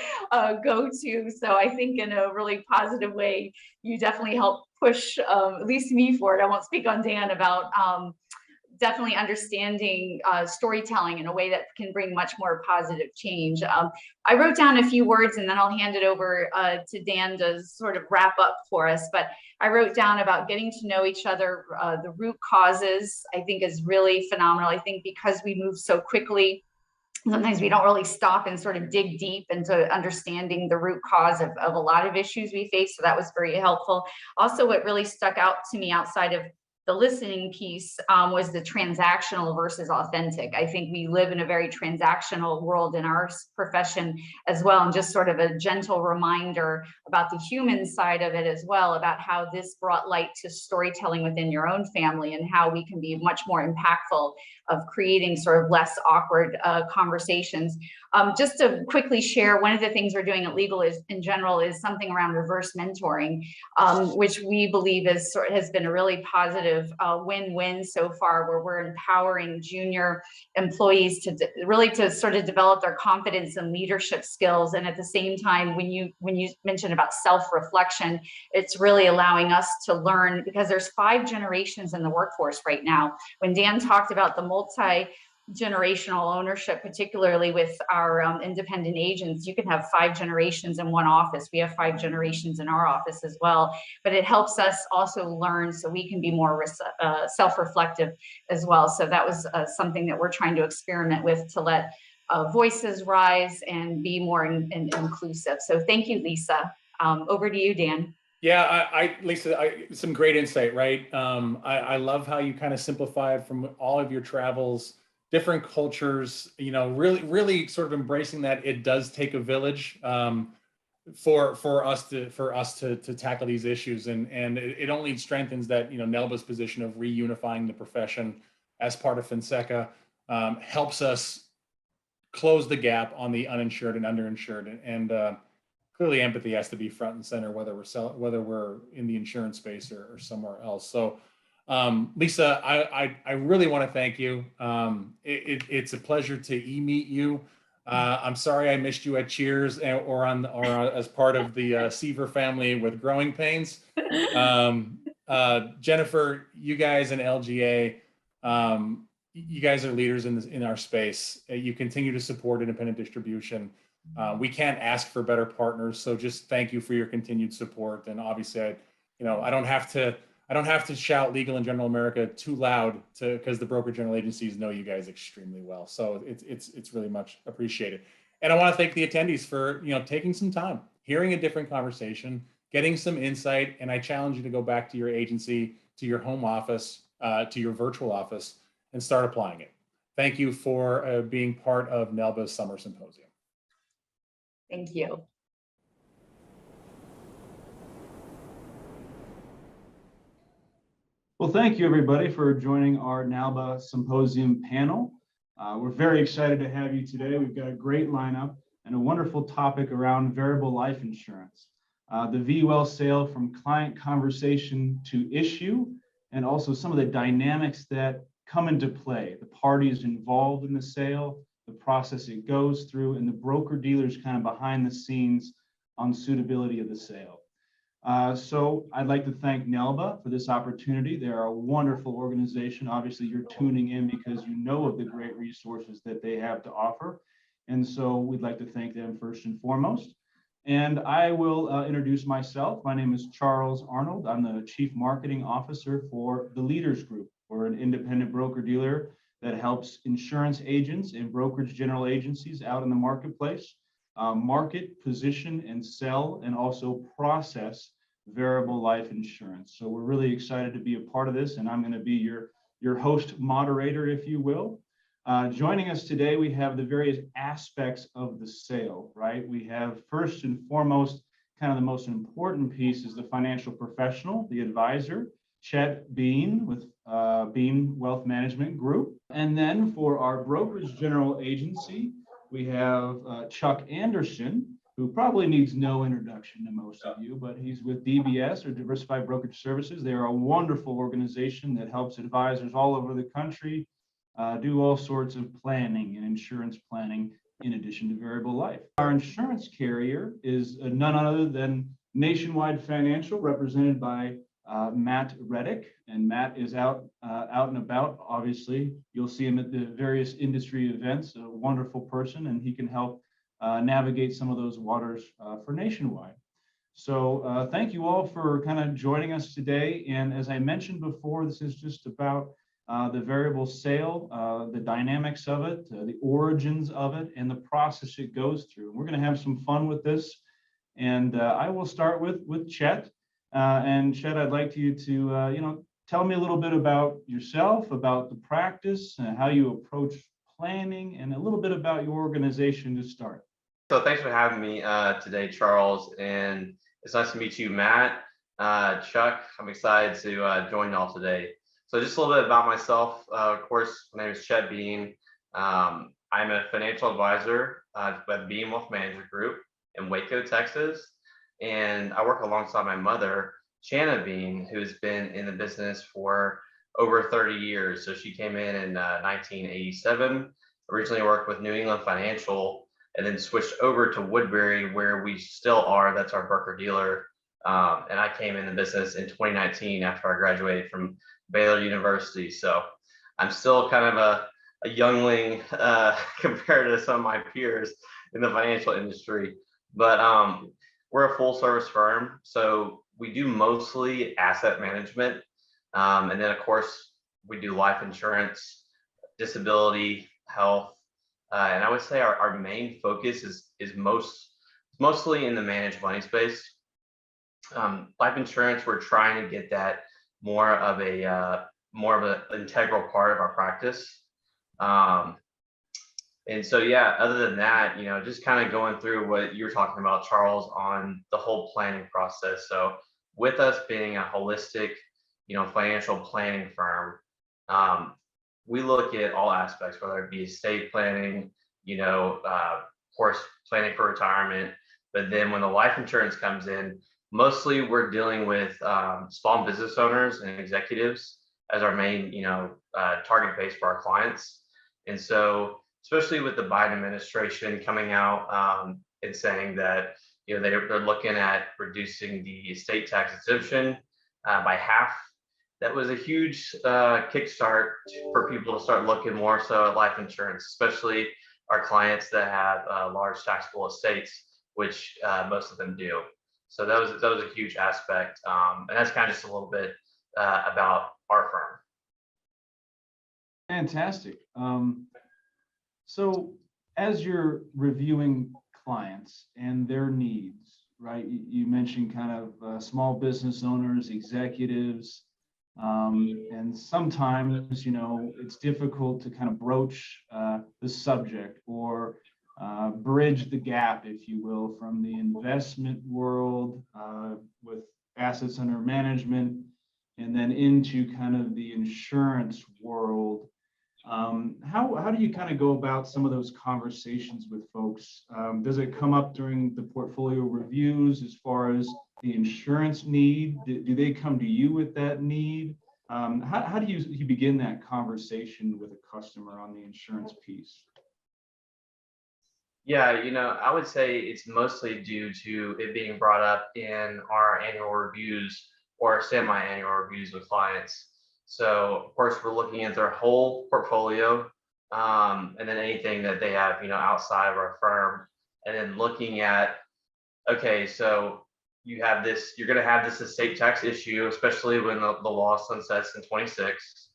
go-to. So I think in a really positive way, you definitely help push at least me forward. I won't speak on Dan about definitely understanding storytelling in a way that can bring much more positive change. I wrote down a few words and then I'll hand it over to Dan to sort of wrap up for us. But I wrote down about getting to know each other. The root causes, I think, is really phenomenal. I think because we move so quickly, sometimes we don't really stop and sort of dig deep into understanding the root cause of a lot of issues we face. So that was very helpful. Also, what really stuck out to me outside of the listening piece was the transactional versus authentic. I think we live in a very transactional world in our profession as well, and just sort of a gentle reminder about the human side of it as well, about how this brought light to storytelling within your own family and how we can be much more impactful of creating sort of less awkward conversations. Just to quickly share, one of the things we're doing at Legal is, in general, is something around reverse mentoring, which we believe has been a really positive win-win so far, where we're empowering junior employees to really to sort of develop their confidence and leadership skills. And at the same time, when you mentioned about self-reflection, it's really allowing us to learn, because there's 5 generations in the workforce right now. When Dan talked about the multi-generational ownership, particularly with our independent agents, you can have 5 generations in one office. We have 5 generations in our office as well, but it helps us also learn so we can be more self-reflective as well. So that was something that we're trying to experiment with, to let voices rise and be more inclusive. So thank you, Lisa. Over to you, Dan. Yeah, Lisa, some great insight, right? I love how you kind of simplified from all of your travels, different cultures, really sort of embracing that it does take a village for us to tackle these issues. And it only strengthens that, Nailba's position of reunifying the profession as part of FinSecca helps us close the gap on the uninsured and underinsured. And clearly empathy has to be front and center, whether we're in the insurance space or somewhere else. So Lisa, I really want to thank you. It's a pleasure to meet you. I'm sorry I missed you at Cheers or as part of the Seaver family with Growing Pains. Jennifer, you guys and LGA, you guys are leaders in our space. You continue to support independent distribution. We can't ask for better partners, so just thank you for your continued support. And obviously, I don't have to shout Legal and General America too loud because the broker general agencies know you guys extremely well. So it's really much appreciated. And I want to thank the attendees for taking some time, hearing a different conversation, getting some insight. And I challenge you to go back to your agency, to your home office, to your virtual office, and start applying it. Thank you for being part of Nailba's Summer Symposium. Thank you. Well, thank you everybody for joining our Nailba Symposium panel. We're very excited to have you today. We've got a great lineup and a wonderful topic around variable life insurance. The VUL sale from client conversation to issue, and also some of the dynamics that come into play, the parties involved in the sale, the process it goes through, and the broker dealers kind of behind the scenes on suitability of the sale. So I'd like to thank Nailba for this opportunity. They're a wonderful organization. Obviously, you're tuning in because you know of the great resources that they have to offer. And so we'd like to thank them first and foremost. And I will introduce myself. My name is Charles Arnold. I'm the Chief Marketing Officer for the Leaders Group. We're an independent broker-dealer that helps insurance agents and brokerage general agencies out in the marketplace market, position, and sell, and also process variable life insurance. So we're really excited to be a part of this, and I'm going to be your host moderator, if you will. Joining us today, we have the various aspects of the sale, right? We have first and foremost, kind of the most important piece is the financial professional, the advisor, Chet Bean with Bean Wealth Management Group. And then for our brokerage general agency, we have Chuck Anderson, who probably needs no introduction to most of you, but he's with DBS, or Diversified Brokerage Services. They are a wonderful organization that helps advisors all over the country do all sorts of planning and insurance planning in addition to variable life. Our insurance carrier is none other than Nationwide Financial, represented by Matt Reddick, and Matt is out and about. Obviously, you'll see him at the various industry events. A wonderful person, and he can help navigate some of those waters for Nationwide. So thank you all for kind of joining us today. And as I mentioned before, this is just about the variable sale, the dynamics of it, the origins of it, and the process it goes through. We're going to have some fun with this, and I will start with Chet. And Chet, I'd like you to, tell me a little bit about yourself, about the practice, how you approach planning, and a little bit about your organization to start. So thanks for having me today, Charles, and it's nice to meet you, Matt, Chuck. I'm excited to join y'all today. So just a little bit about myself. Of course, my name is Chet Bean. I'm a financial advisor at Bean Wealth Management Group in Waco, Texas. And I work alongside my mother, Shanna Bean, who's been in the business for over 30 years. So she came in 1987, originally worked with New England Financial, and then switched over to Woodbury, where we still are. That's our broker dealer. And I came in the business in 2019 after I graduated from Baylor University. So I'm still kind of a youngling compared to some of my peers in the financial industry. But we're a full service firm, so we do mostly asset management. And then of course, we do life insurance, disability, health. And I would say our main focus is mostly in the managed money space. Life insurance, we're trying to get that more of an integral part of our practice. And so, yeah, other than that, just kind of going through what you were talking about, Charles, on the whole planning process. So with us being a holistic, financial planning firm, we look at all aspects, whether it be estate planning, of course, planning for retirement. But then when the life insurance comes in, mostly we're dealing with small business owners and executives as our main, target base for our clients. And so, especially with the Biden administration coming out and saying that, they're looking at reducing the estate tax exemption by half. That was a huge kickstart for people to start looking more so at life insurance, especially our clients that have large taxable estates, which most of them do. So that was a huge aspect, and that's kind of just a little bit about our firm. Fantastic. So as you're reviewing clients and their needs, right? You mentioned kind of small business owners, executives, and sometimes, it's difficult to kind of broach the subject or bridge the gap, if you will, from the investment world with assets under management and then into kind of the insurance world. How do you kind of go about some of those conversations with folks? Does it come up during the portfolio reviews as far as the insurance need? Do they come to you with that need? How do you begin that conversation with a customer on the insurance piece? Yeah, I would say it's mostly due to it being brought up in our annual reviews or semi-annual reviews with clients. So of course we're looking at their whole portfolio, and then anything that they have, outside of our firm, and then looking at, okay, so you're going to have this estate tax issue, especially when the law sunsets in 26,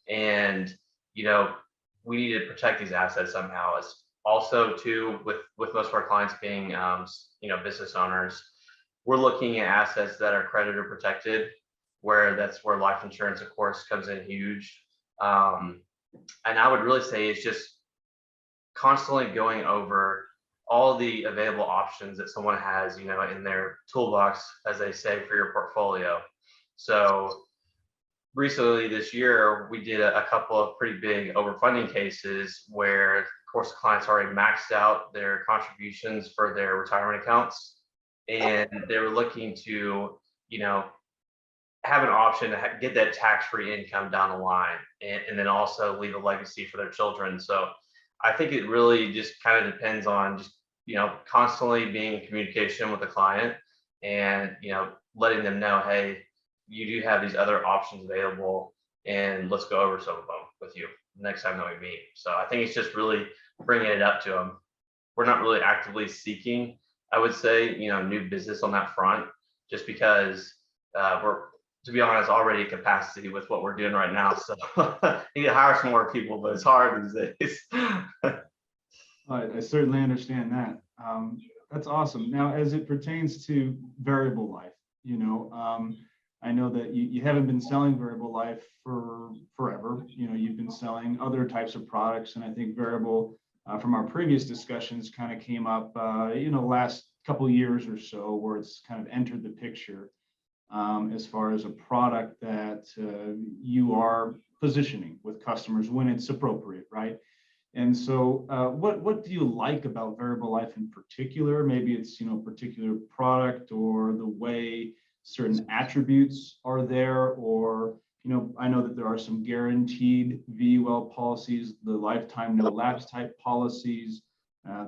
and we need to protect these assets somehow. As also too, with most of our clients being business owners, we're looking at assets that are creditor protected, that's where life insurance, of course, comes in huge. And I would really say it's just constantly going over all the available options that someone has, in their toolbox, as they say, for your portfolio. So recently this year, we did a couple of pretty big overfunding cases where, of course, clients already maxed out their contributions for their retirement accounts, and they were looking to, have an option to get that tax-free income down the line, and then also leave a legacy for their children. So I think it really just kind of depends on just, constantly being in communication with the client and, letting them know, hey, you do have these other options available, and let's go over some of them with you next time that we meet. So I think it's just really bringing it up to them. We're not really actively seeking, I would say, new business on that front, just because we're, to be honest, already at capacity with what we're doing right now. So you need to hire some more people, but it's hard these days. I certainly understand that. That's awesome. Now, as it pertains to variable life, I know that you haven't been selling variable life for forever. You've been selling other types of products, and I think variable, from our previous discussions, kind of came up, last couple of years or so, where it's kind of entered the picture. As far as a product that you are positioning with customers when it's appropriate, right? And so what do you like about variable life in particular? Maybe it's, particular product or the way certain attributes are there, or, I know that there are some guaranteed VUL policies, the lifetime no lapse type policies.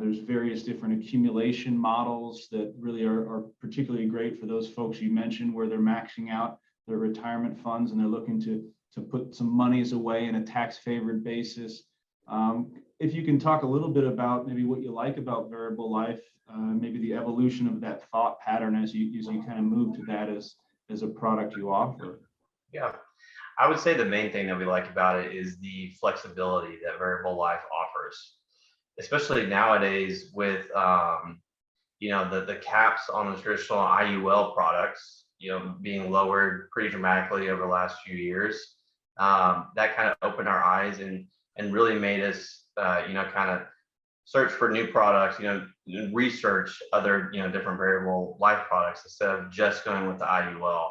There's various different accumulation models that really are particularly great for those folks you mentioned, where they're maxing out their retirement funds and they're looking to put some monies away in a tax favored basis. If you can talk a little bit about maybe what you like about variable life, maybe the evolution of that thought pattern as you kind of move to that as a product you offer. Yeah, I would say the main thing that we like about it is the flexibility that variable life offers, especially nowadays with the caps on the traditional IUL products, being lowered pretty dramatically over the last few years. That kind of opened our eyes and really made us kind of search for new products, research other different variable life products instead of just going with the IUL.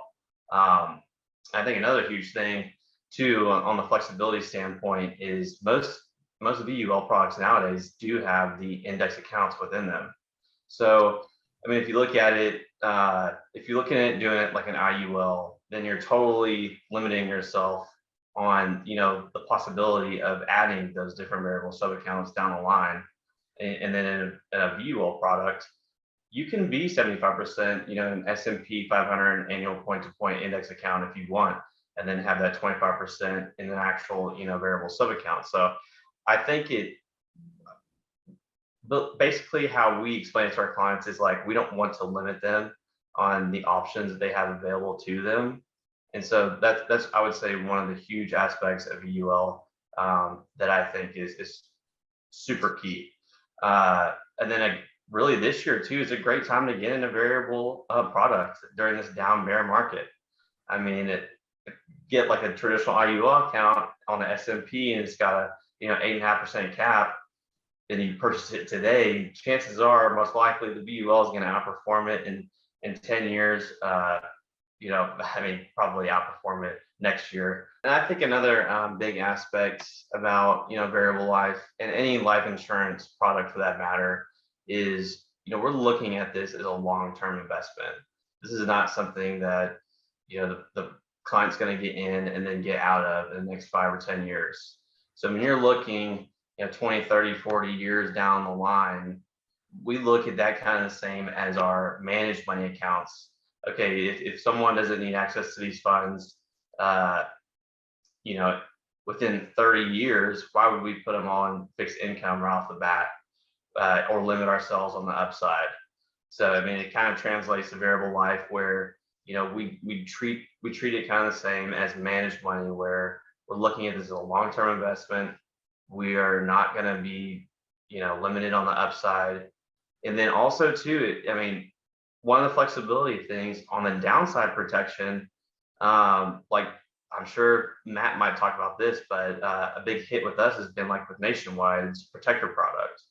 I think another huge thing too on the flexibility standpoint is most of the VUL products nowadays do have the index accounts within them. So, I mean, if you look at it, if you're looking at doing it like an IUL, then you're totally limiting yourself on, the possibility of adding those different variable sub-accounts down the line. And then in a VUL product, you can be 75%, an S&P 500 annual point-to-point index account if you want, and then have that 25% in an actual, variable sub-account. So I think but basically how we explain it to our clients is like, we don't want to limit them on the options that they have available to them. And so that's I would say one of the huge aspects of VUL that I think is super key. And then really this year too is a great time to get in a variable product during this down bear market. I mean, get like a traditional IUL account on the S&P and it's got a 8.5% cap, and you purchase it today, chances are most likely the VUL is going to outperform it in 10 years. Probably outperform it next year. And I think another big aspect about, variable life and any life insurance product for that matter is, we're looking at this as a long-term investment. This is not something that, the client's going to get in and then get out of in the next 5 or 10 years. So when you're looking, 20, 30, 40 years down the line, we look at that kind of the same as our managed money accounts. Okay, if someone doesn't need access to these funds, within 30 years, why would we put them on fixed income right off the bat, or limit ourselves on the upside? So it kind of translates to variable life where we treat it kind of the same as managed money, where we're looking at this as a long-term investment. We are not going to be limited on the upside. And then also too, one of the flexibility things on the downside protection, like I'm sure Matt might talk about this, but a big hit with us has been like with Nationwide's protector product.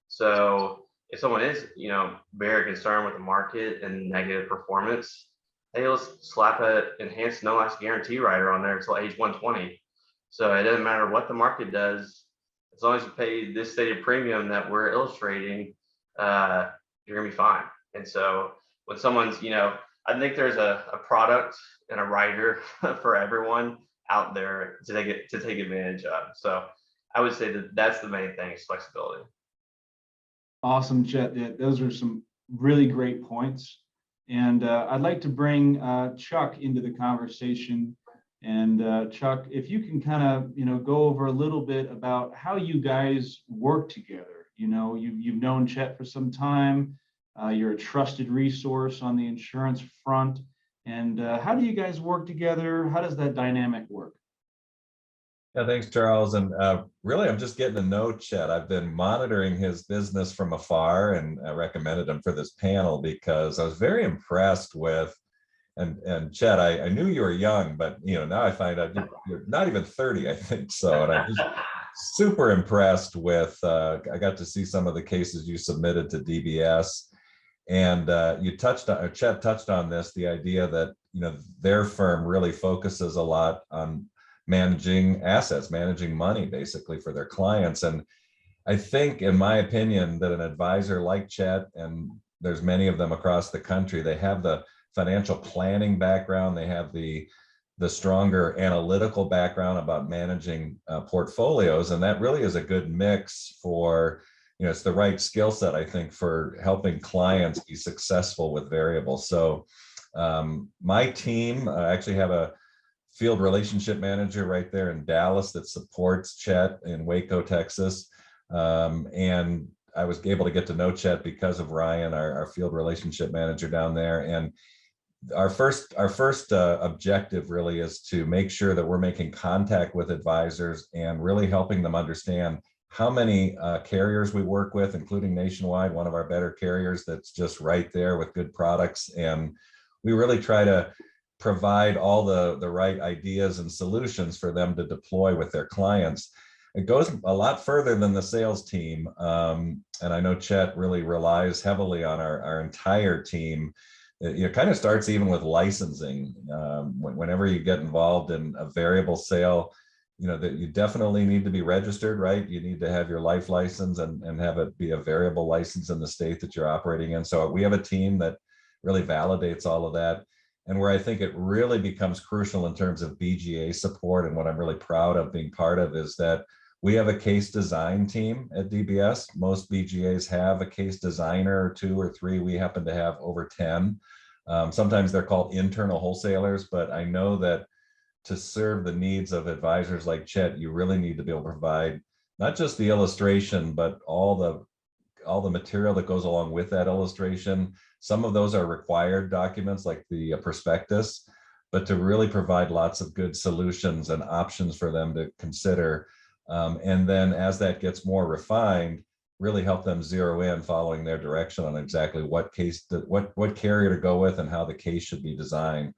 So if someone is, very concerned with the market and negative performance, hey, let's slap an enhanced no loss guarantee rider on there until age 120. So it doesn't matter what the market does, as long as you pay this stated premium that we're illustrating, you're gonna be fine. And so when someone's, I think there's a product and a rider for everyone out there to take advantage of. So I would say that's the main thing, is flexibility. Awesome, Chet. Yeah, those are some really great points. And I'd like to bring Chuck into the conversation. And Chuck, if you can kind of, go over a little bit about how you guys work together. You've known Chet for some time. You're a trusted resource on the insurance front. And how do you guys work together? How does that dynamic work? Yeah, thanks, Charles. And really, I'm just getting to know Chet. I've been monitoring his business from afar, and I recommended him for this panel because I was very impressed with, and Chet, I knew you were young, but now I find out you're not even 30, I think so. And I'm just super impressed with, I got to see some of the cases you submitted to DBS. And Chet touched on this, the idea that, their firm really focuses a lot on managing assets, managing money basically for their clients. And I think, in my opinion, that an advisor like Chet, and there's many of them across the country, they have the financial planning background, they have the stronger analytical background about managing portfolios. And that really is a good mix for, it's the right skill set, I think, for helping clients be successful with variables. So my team, I actually have a field relationship manager right there in Dallas that supports Chet in Waco, Texas. And I was able to get to know Chet because of Ryan, our field relationship manager down there. And our first objective really is to make sure that we're making contact with advisors and really helping them understand how many carriers we work with, including Nationwide, one of our better carriers that's just right there with good products. And we really try to provide all the right ideas and solutions for them to deploy with their clients. It goes a lot further than the sales team. And I know Chet really relies heavily on our entire team. It kind of starts even with licensing. Whenever you get involved in a variable sale, that you definitely need to be registered, right? You need to have your life license and have it be a variable license in the state that you're operating in. So we have a team that really validates all of that. and where I think it really becomes crucial in terms of BGA support, and what I'm really proud of being part of, is that we have a case design team at DBS. Most BGAs have a case designer, or 2 or 3. We happen to have over 10. Sometimes they're called internal wholesalers, but I know that to serve the needs of advisors like Chet, you really need to be able to provide not just the illustration, but all the material that goes along with that illustration. Some of those are required documents like the prospectus, but to really provide lots of good solutions and options for them to consider. And then as that gets more refined, really help them zero in following their direction on exactly what carrier to go with and how the case should be designed.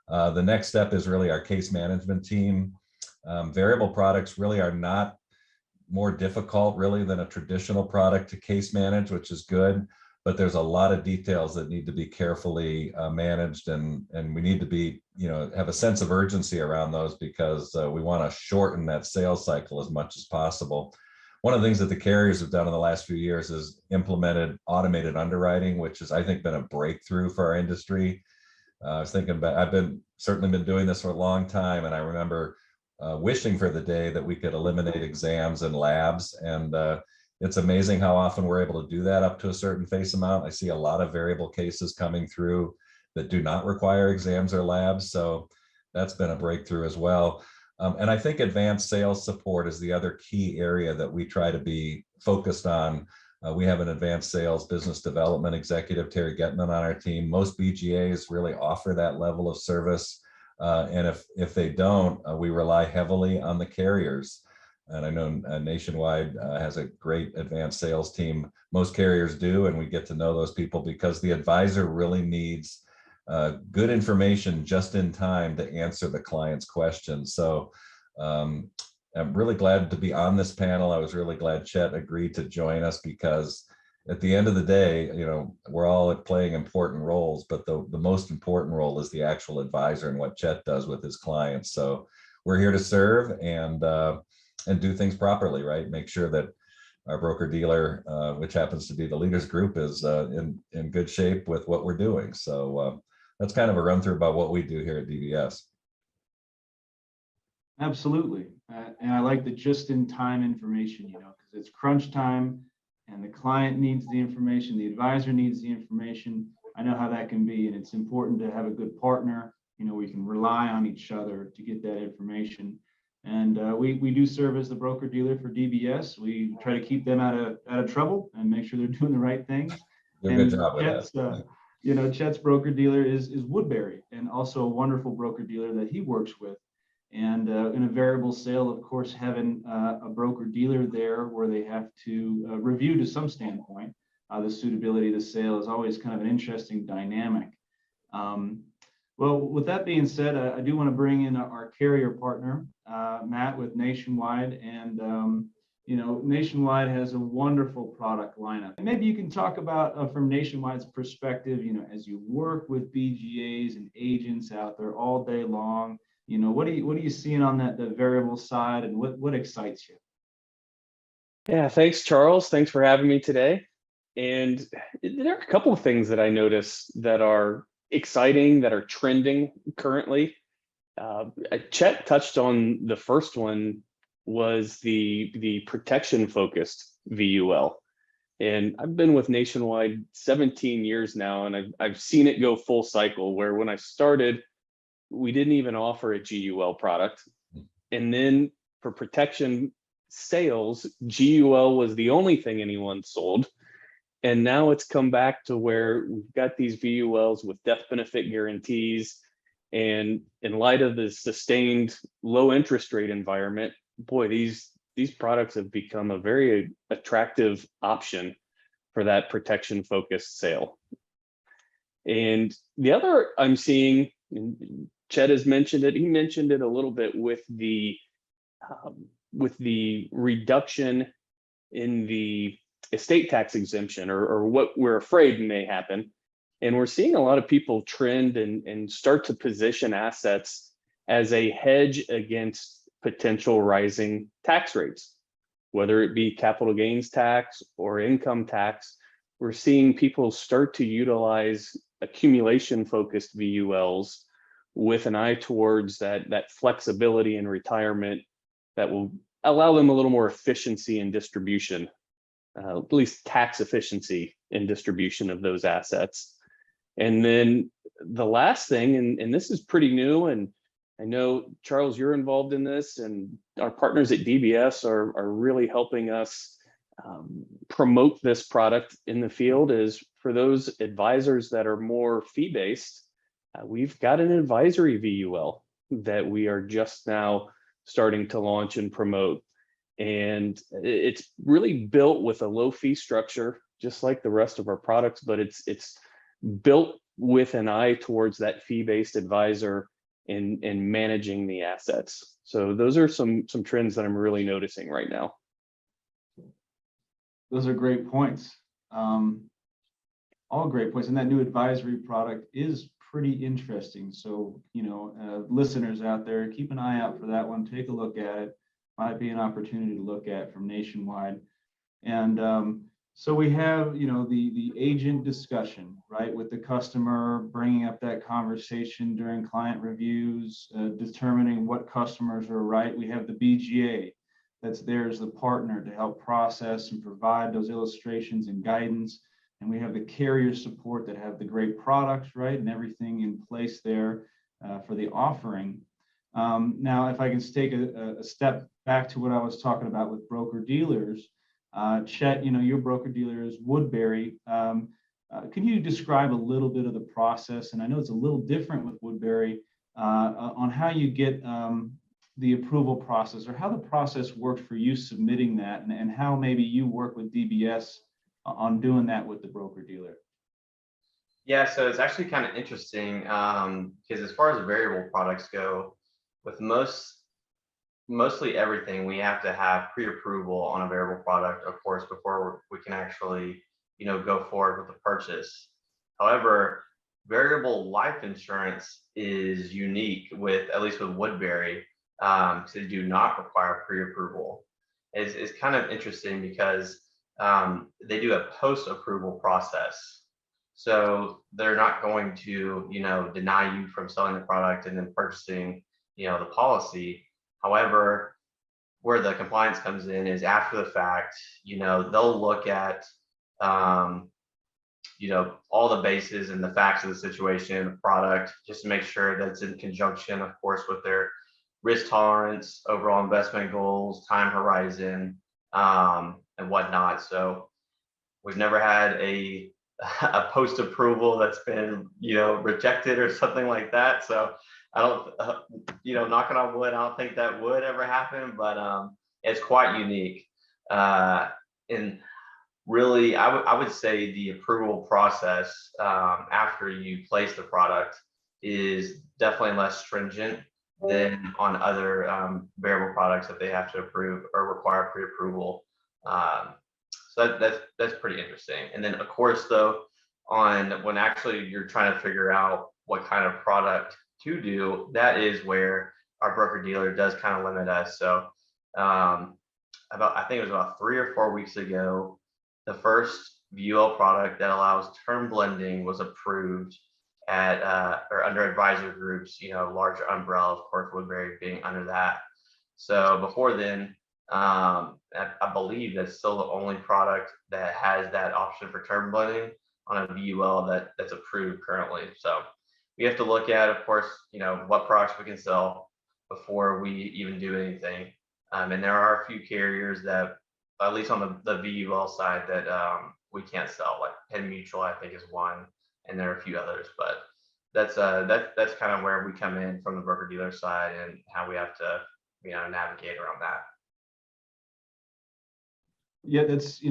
The next step is really our case management team. Variable products really are not more difficult really than a traditional product to case manage, which is good, but there's a lot of details that need to be carefully managed, and we need to be, have a sense of urgency around those, because we want to shorten that sales cycle as much as possible. One of the things that the carriers have done in the last few years is implemented automated underwriting, which has, I think, been a breakthrough for our industry. I was thinking about, I've certainly been doing this for a long time, and I remember wishing for the day that we could eliminate exams and labs. And it's amazing how often we're able to do that up to a certain face amount. I see a lot of variable cases coming through that do not require exams or labs. So that's been a breakthrough as well. And I think advanced sales support is the other key area that we try to be focused on. We have an advanced sales business development executive, Terry Getman, on our team. Most BGAs really offer that level of service. And if they don't, we rely heavily on the carriers. And I know Nationwide has a great advanced sales team. Most carriers do, and we get to know those people because the advisor really needs good information just in time to answer the client's questions. So I'm really glad to be on this panel. I was really glad Chet agreed to join us, because at the end of the day, we're all playing important roles, but the most important role is the actual advisor and what Chet does with his clients. So we're here to serve and do things properly, right? Make sure that our broker dealer, which happens to be the Leaders Group, is in good shape with what we're doing. So that's kind of a run through about what we do here at DBS. Absolutely. And I like the just-in-time information, because it's crunch time and the client needs the information, the advisor needs the information. I know how that can be, and it's important to have a good partner. We can rely on each other to get that information. And we do serve as the broker dealer for DBS. We try to keep them out of trouble and make sure they're doing the right things. Good job with that. Chet's broker dealer is Woodbury, and also a wonderful broker dealer that he works with. And in a variable sale, of course, having a broker dealer there where they have to review to some standpoint the suitability of the sale is always kind of an interesting dynamic. Well, with that being said, I do want to bring in our carrier partner, Matt, with Nationwide. And, Nationwide has a wonderful product lineup. And maybe you can talk about from Nationwide's perspective, as you work with BGAs and agents out there all day long, what are you seeing on the variable side, and what excites you? Yeah, thanks, Charles. Thanks for having me today. And there are a couple of things that I notice that are exciting, that are trending currently. Chet touched on the first one, was the protection focused VUL. And I've been with Nationwide 17 years now, and I've seen it go full cycle, where when I started, we didn't even offer a GUL product. And then for protection sales, GUL was the only thing anyone sold. And now it's come back to where we've got these VULs with death benefit guarantees. And in light of the sustained low interest rate environment, boy, these products have become a very attractive option for that protection focused sale. And the other I'm seeing, Chet has mentioned it, he mentioned it a little bit with the reduction in the estate tax exemption, or what we're afraid may happen. And we're seeing a lot of people trend and start to position assets as a hedge against potential rising tax rates, whether it be capital gains tax or income tax. We're seeing people start to utilize accumulation focused VULs with an eye towards that flexibility in retirement that will allow them a little more efficiency in distribution, at least tax efficiency in distribution of those assets. And then the last thing, and this is pretty new, and I know, Charles, you're involved in this, and our partners at DBS are really helping us promote this product in the field, is for those advisors that are more fee-based, we've got an advisory VUL that we are just now starting to launch and promote. And it's really built with a low fee structure, just like the rest of our products, but it's built with an eye towards that fee-based advisor in managing the assets. So those are some trends that I'm really noticing right now. Those are great points. All great points. And that new advisory product is pretty interesting. So, listeners out there, keep an eye out for that one. Take a look at it. Might be an opportunity to look at from Nationwide. And so we have, the agent discussion, right, with the customer, bringing up that conversation during client reviews, determining what customers are right. We have the BGA that's there as the partner to help process and provide those illustrations and guidance. And we have the carrier support that have the great products, right, and everything in place there for the offering. Now, if I can take a step back to what I was talking about with broker dealers, Chet, your broker dealer is Woodbury. Can you describe a little bit of the process? And I know it's a little different with Woodbury on how you get the approval process, or how the process worked for you submitting that, and how maybe you work with DBS on doing that with the broker dealer. Yeah, so it's actually kind of interesting because as far as variable products go, with mostly everything, we have to have pre-approval on a variable product, of course, before we can actually, go forward with the purchase. However, variable life insurance is unique with, at least with Woodbury, so they do not require pre-approval. It's kind of interesting because they do a post-approval process. So they're not going to, deny you from selling the product and then purchasing, the policy. However, where the compliance comes in is after the fact. They'll look at, all the bases and the facts of the situation, the product, just to make sure that it's in conjunction, of course, with their risk tolerance, overall investment goals, time horizon, and whatnot. So we've never had a post-approval that's been, rejected or something like that. So I don't, knocking on wood, I don't think that would ever happen, but it's quite unique. And really, I would say the approval process after you place the product is definitely less stringent than on other variable products that they have to approve or require pre-approval. So that's pretty interesting. And then, of course, though, when actually you're trying to figure out what kind of product to do, that is where our broker dealer does kind of limit us. So I think it was about 3 or 4 weeks ago, the first VUL product that allows term blending was approved at or under advisor groups, larger umbrella, of course, Woodbury being under that. So before then, I believe that's still the only product that has that option for term blending on a VUL that's approved currently. So we have to look at, of course, what products we can sell before we even do anything. And there are a few carriers that, at least on the VUL side, that we can't sell, like Penn Mutual, I think, is one, and there are a few others. But that's kind of where we come in from the broker dealer side and how we have to, navigate around that. Yeah, that's,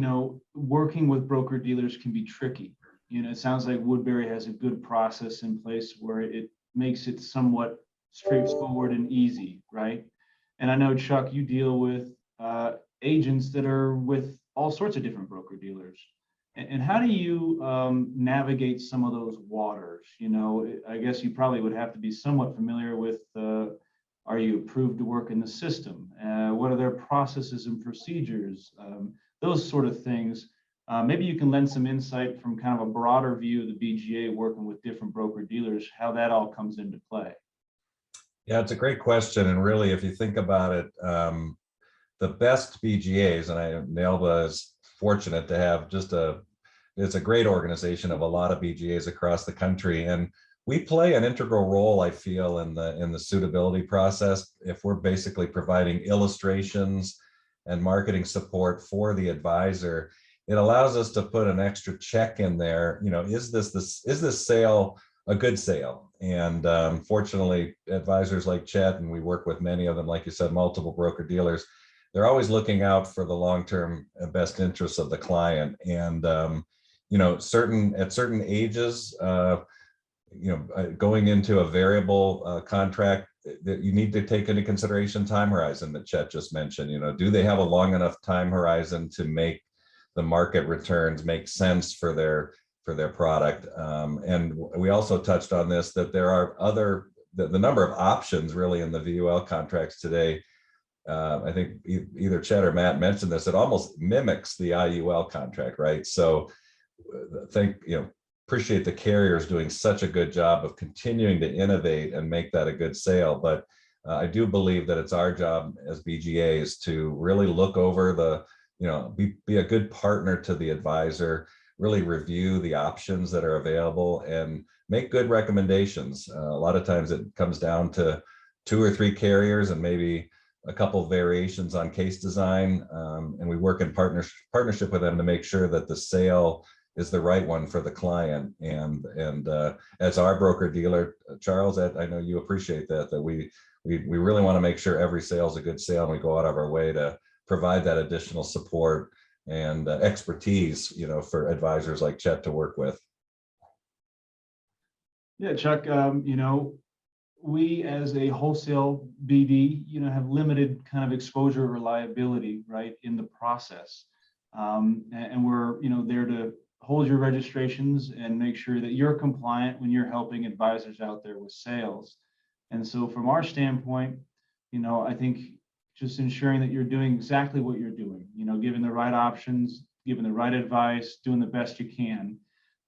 working with broker dealers can be tricky. It sounds like Woodbury has a good process in place where it makes it somewhat straightforward and easy, right? And I know, Chuck, you deal with agents that are with all sorts of different broker dealers. And how do you navigate some of those waters? I guess you probably would have to be somewhat familiar with, are you approved to work in the system? What are their processes and procedures? Those sort of things. Maybe you can lend some insight from kind of a broader view of the BGA working with different broker dealers, how that all comes into play. Yeah, it's a great question. And really, if you think about it, the best BGAs, and Nailba is fortunate to have it's a great organization of a lot of BGAs across the country. And we play an integral role, I feel, in the suitability process. If we're basically providing illustrations and marketing support for the advisor, it allows us to put an extra check in there. Is this sale a good sale? And fortunately, advisors like Chet, and we work with many of them, like you said, multiple broker dealers, they're always looking out for the long-term best interests of the client. And at certain ages, going into a variable contract, that you need to take into consideration time horizon that Chet just mentioned. Do they have a long enough time horizon to make the market returns make sense for their product? And we also touched on this, that there are the number of options really in the VUL contracts today. I think either Chet or Matt mentioned this, it almost mimics the IUL contract, right? So appreciate the carriers doing such a good job of continuing to innovate and make that a good sale. But I do believe that it's our job as BGAs to really look over be a good partner to the advisor, really review the options that are available and make good recommendations. A lot of times it comes down to 2 or 3 carriers and maybe a couple variations on case design. And we work in partnership with them to make sure that the sale is the right one for the client. And as our broker dealer, Charles, I know you appreciate that we really want to make sure every sale is a good sale, and we go out of our way to provide that additional support and expertise, for advisors like Chet to work with. Yeah, Chuck, we as a wholesale BD, have limited kind of exposure reliability, right, in the process. And we're, there to hold your registrations and make sure that you're compliant when you're helping advisors out there with sales. And so from our standpoint, I think just ensuring that you're doing exactly what you're doing, giving the right options, giving the right advice, doing the best you can.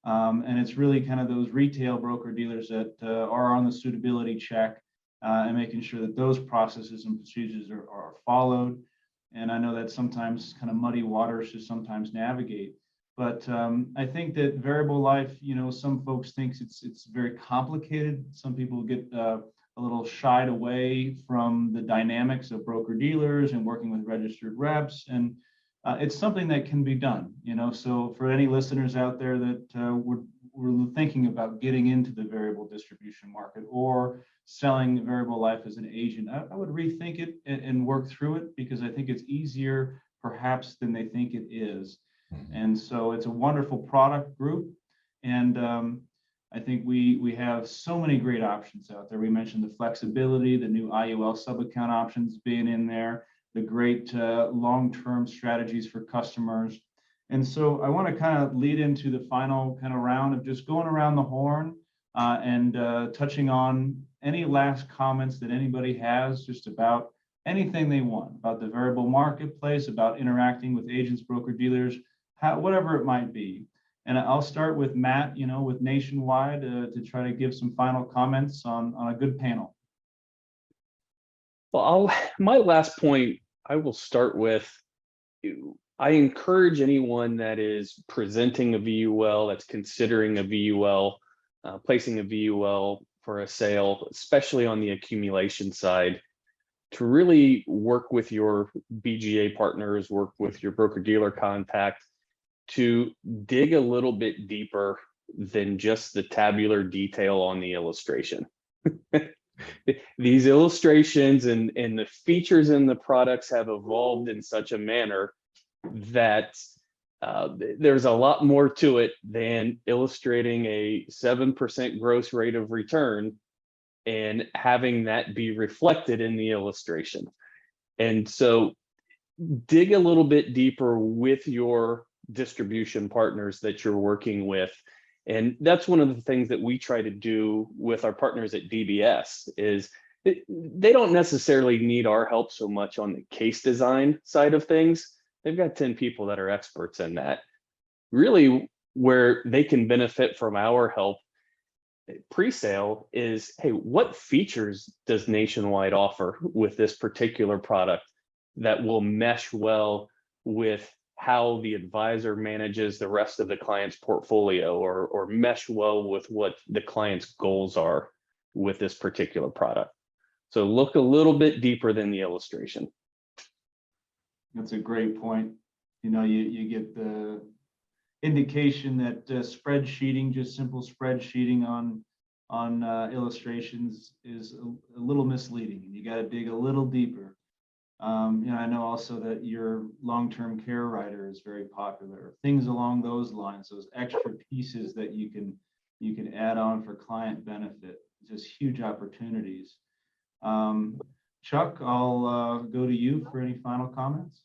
And it's really kind of those retail broker dealers that are on the suitability check and making sure that those processes and procedures are followed. And I know that sometimes kind of muddy waters to sometimes navigate. But I think that variable life, some folks think it's very complicated. Some people get a little shied away from the dynamics of broker dealers and working with registered reps. And it's something that can be done, so for any listeners out there that we're thinking about getting into the variable distribution market or selling variable life as an agent, I would rethink it and work through it, because I think it's easier perhaps than they think it is. And so it's a wonderful product group. And I think we have so many great options out there. We mentioned the flexibility, the new IUL sub-account options being in there, the great long-term strategies for customers. And so I want to kind of lead into the final kind of round of just going around the horn and touching on any last comments that anybody has just about anything they want, about the variable marketplace, about interacting with agents, broker dealers, whatever it might be. And I'll start with Matt, with Nationwide to try to give some final comments on a good panel. Well, my last point, I will start with, I encourage anyone that is presenting a VUL, that's considering a VUL, placing a VUL for a sale, especially on the accumulation side, to really work with your BGA partners, work with your broker dealer contact, to dig a little bit deeper than just the tabular detail on the illustration. These illustrations and the features in the products have evolved in such a manner that there's a lot more to it than illustrating a 7% gross rate of return and having that be reflected in the illustration. And so dig a little bit deeper with your distribution partners that you're working with. And that's one of the things that we try to do with our partners at DBS is they don't necessarily need our help so much on the case design side of things. They've got 10 people that are experts in that. really where they can benefit from our help pre-sale is, hey, what features does Nationwide offer with this particular product that will mesh well with how the advisor manages the rest of the client's portfolio, or mesh well with what the client's goals are with this particular product. So look a little bit deeper than the illustration. That's a great point. You know, you get the indication that spreadsheeting, just simple spreadsheeting on illustrations is a little misleading, and you got to dig a little deeper. You know, I know also that your long-term care rider is very popular. Things along those lines, those extra pieces that you can add on for client benefit, just huge opportunities. Chuck, I'll go to you for any final comments.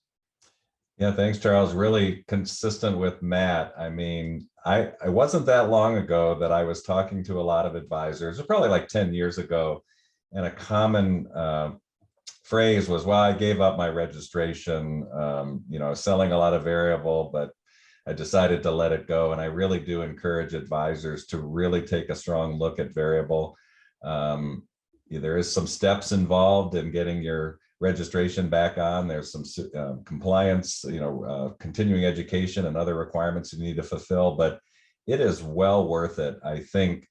Yeah, thanks, Charles. Really consistent with Matt. I mean, I wasn't that long ago that I was talking to a lot of advisors, probably like 10 years ago, and a common phrase was, well, I gave up my registration, you know, selling a lot of variable, but I decided to let it go. And I really do encourage advisors to really take a strong look at variable. There is some steps involved in getting your registration back on. There's some compliance, you know, continuing education and other requirements you need to fulfill, but it is well worth it. I think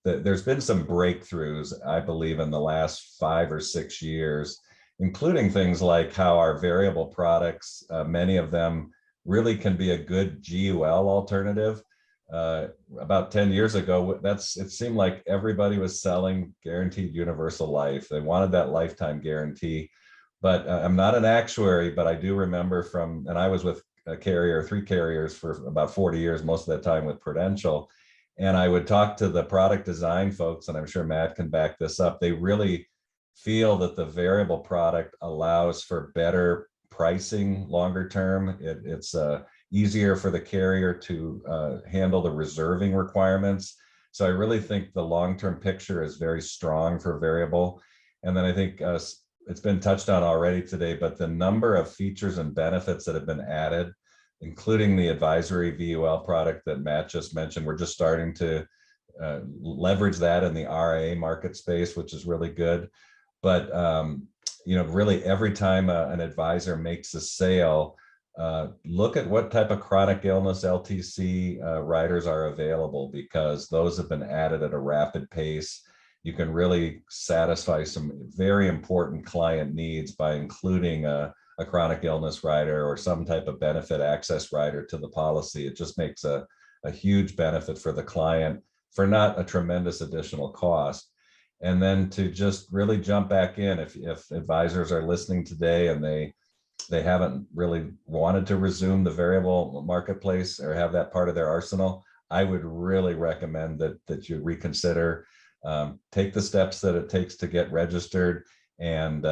that there's been some breakthroughs, I believe, in the last 5 or 6 years, including things like how our variable products, many of them really can be a good GUL alternative. About 10 years ago, it seemed like everybody was selling guaranteed universal life. They wanted that lifetime guarantee. But I'm not an actuary, but I do remember and I was with a carrier, 3 carriers for about 40 years, most of that time with Prudential. And I would talk to the product design folks, and I'm sure Matt can back this up. They really feel that the variable product allows for better pricing longer term. It's easier for the carrier to handle the reserving requirements. So I really think the long-term picture is very strong for variable. And then I think it's been touched on already today, but the number of features and benefits that have been added, including the advisory VUL product that Matt just mentioned, we're just starting to leverage that in the RIA market space, which is really good. But you know, really every time an advisor makes a sale, look at what type of chronic illness LTC riders are available, because those have been added at a rapid pace. You can really satisfy some very important client needs by including a chronic illness rider or some type of benefit access rider to the policy. It just makes a huge benefit for the client for not a tremendous additional cost. And then to just really jump back in, if advisors are listening today and they haven't really wanted to resume the variable marketplace or have that part of their arsenal, I would really recommend that you reconsider, take the steps that it takes to get registered, and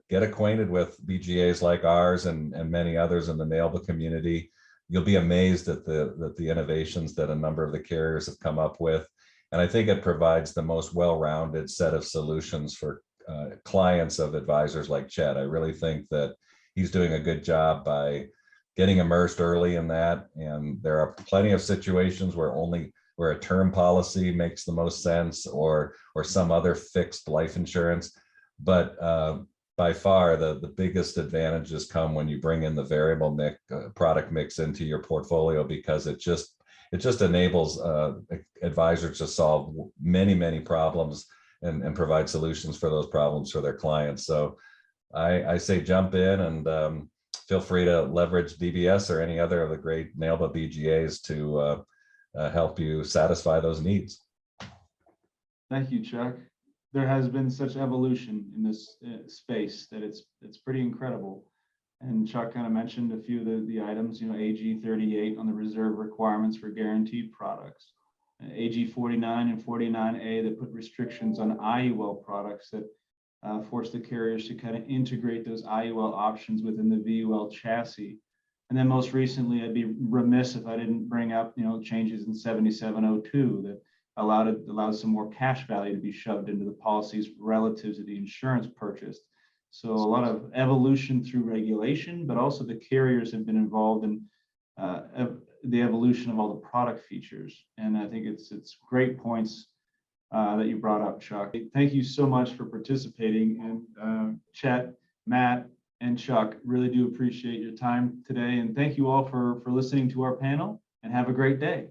get acquainted with BGAs like ours and many others in the Nailba community. You'll be amazed at the innovations that a number of the carriers have come up with. And I think it provides the most well-rounded set of solutions for clients of advisors like Chet. I really think that he's doing a good job by getting immersed early in that. And there are plenty of situations where a term policy makes the most sense, or some other fixed life insurance. But by far, the biggest advantages come when you bring in the variable product mix into your portfolio, because it just enables advisors to solve many problems and provide solutions for those problems for their clients. So I say jump in and feel free to leverage DBS or any other of the great Nailba BGAs to help you satisfy those needs. Thank you, Chuck. There has been such evolution in this space that it's pretty incredible. And Chuck kind of mentioned a few of the items, you know, AG 38 on the reserve requirements for guaranteed products, AG 49 and 49A that put restrictions on IUL products that force the carriers to kind of integrate those IUL options within the VUL chassis. And then most recently, I'd be remiss if I didn't bring up, you know, changes in 7702 that allowed some more cash value to be shoved into the policies relative to the insurance purchased. So a lot of evolution through regulation, but also the carriers have been involved in the evolution of all the product features. And I think it's great points that you brought up, Chuck. Thank you so much for participating. And Chet, Matt, and Chuck, really do appreciate your time today. And thank you all for listening to our panel, and have a great day.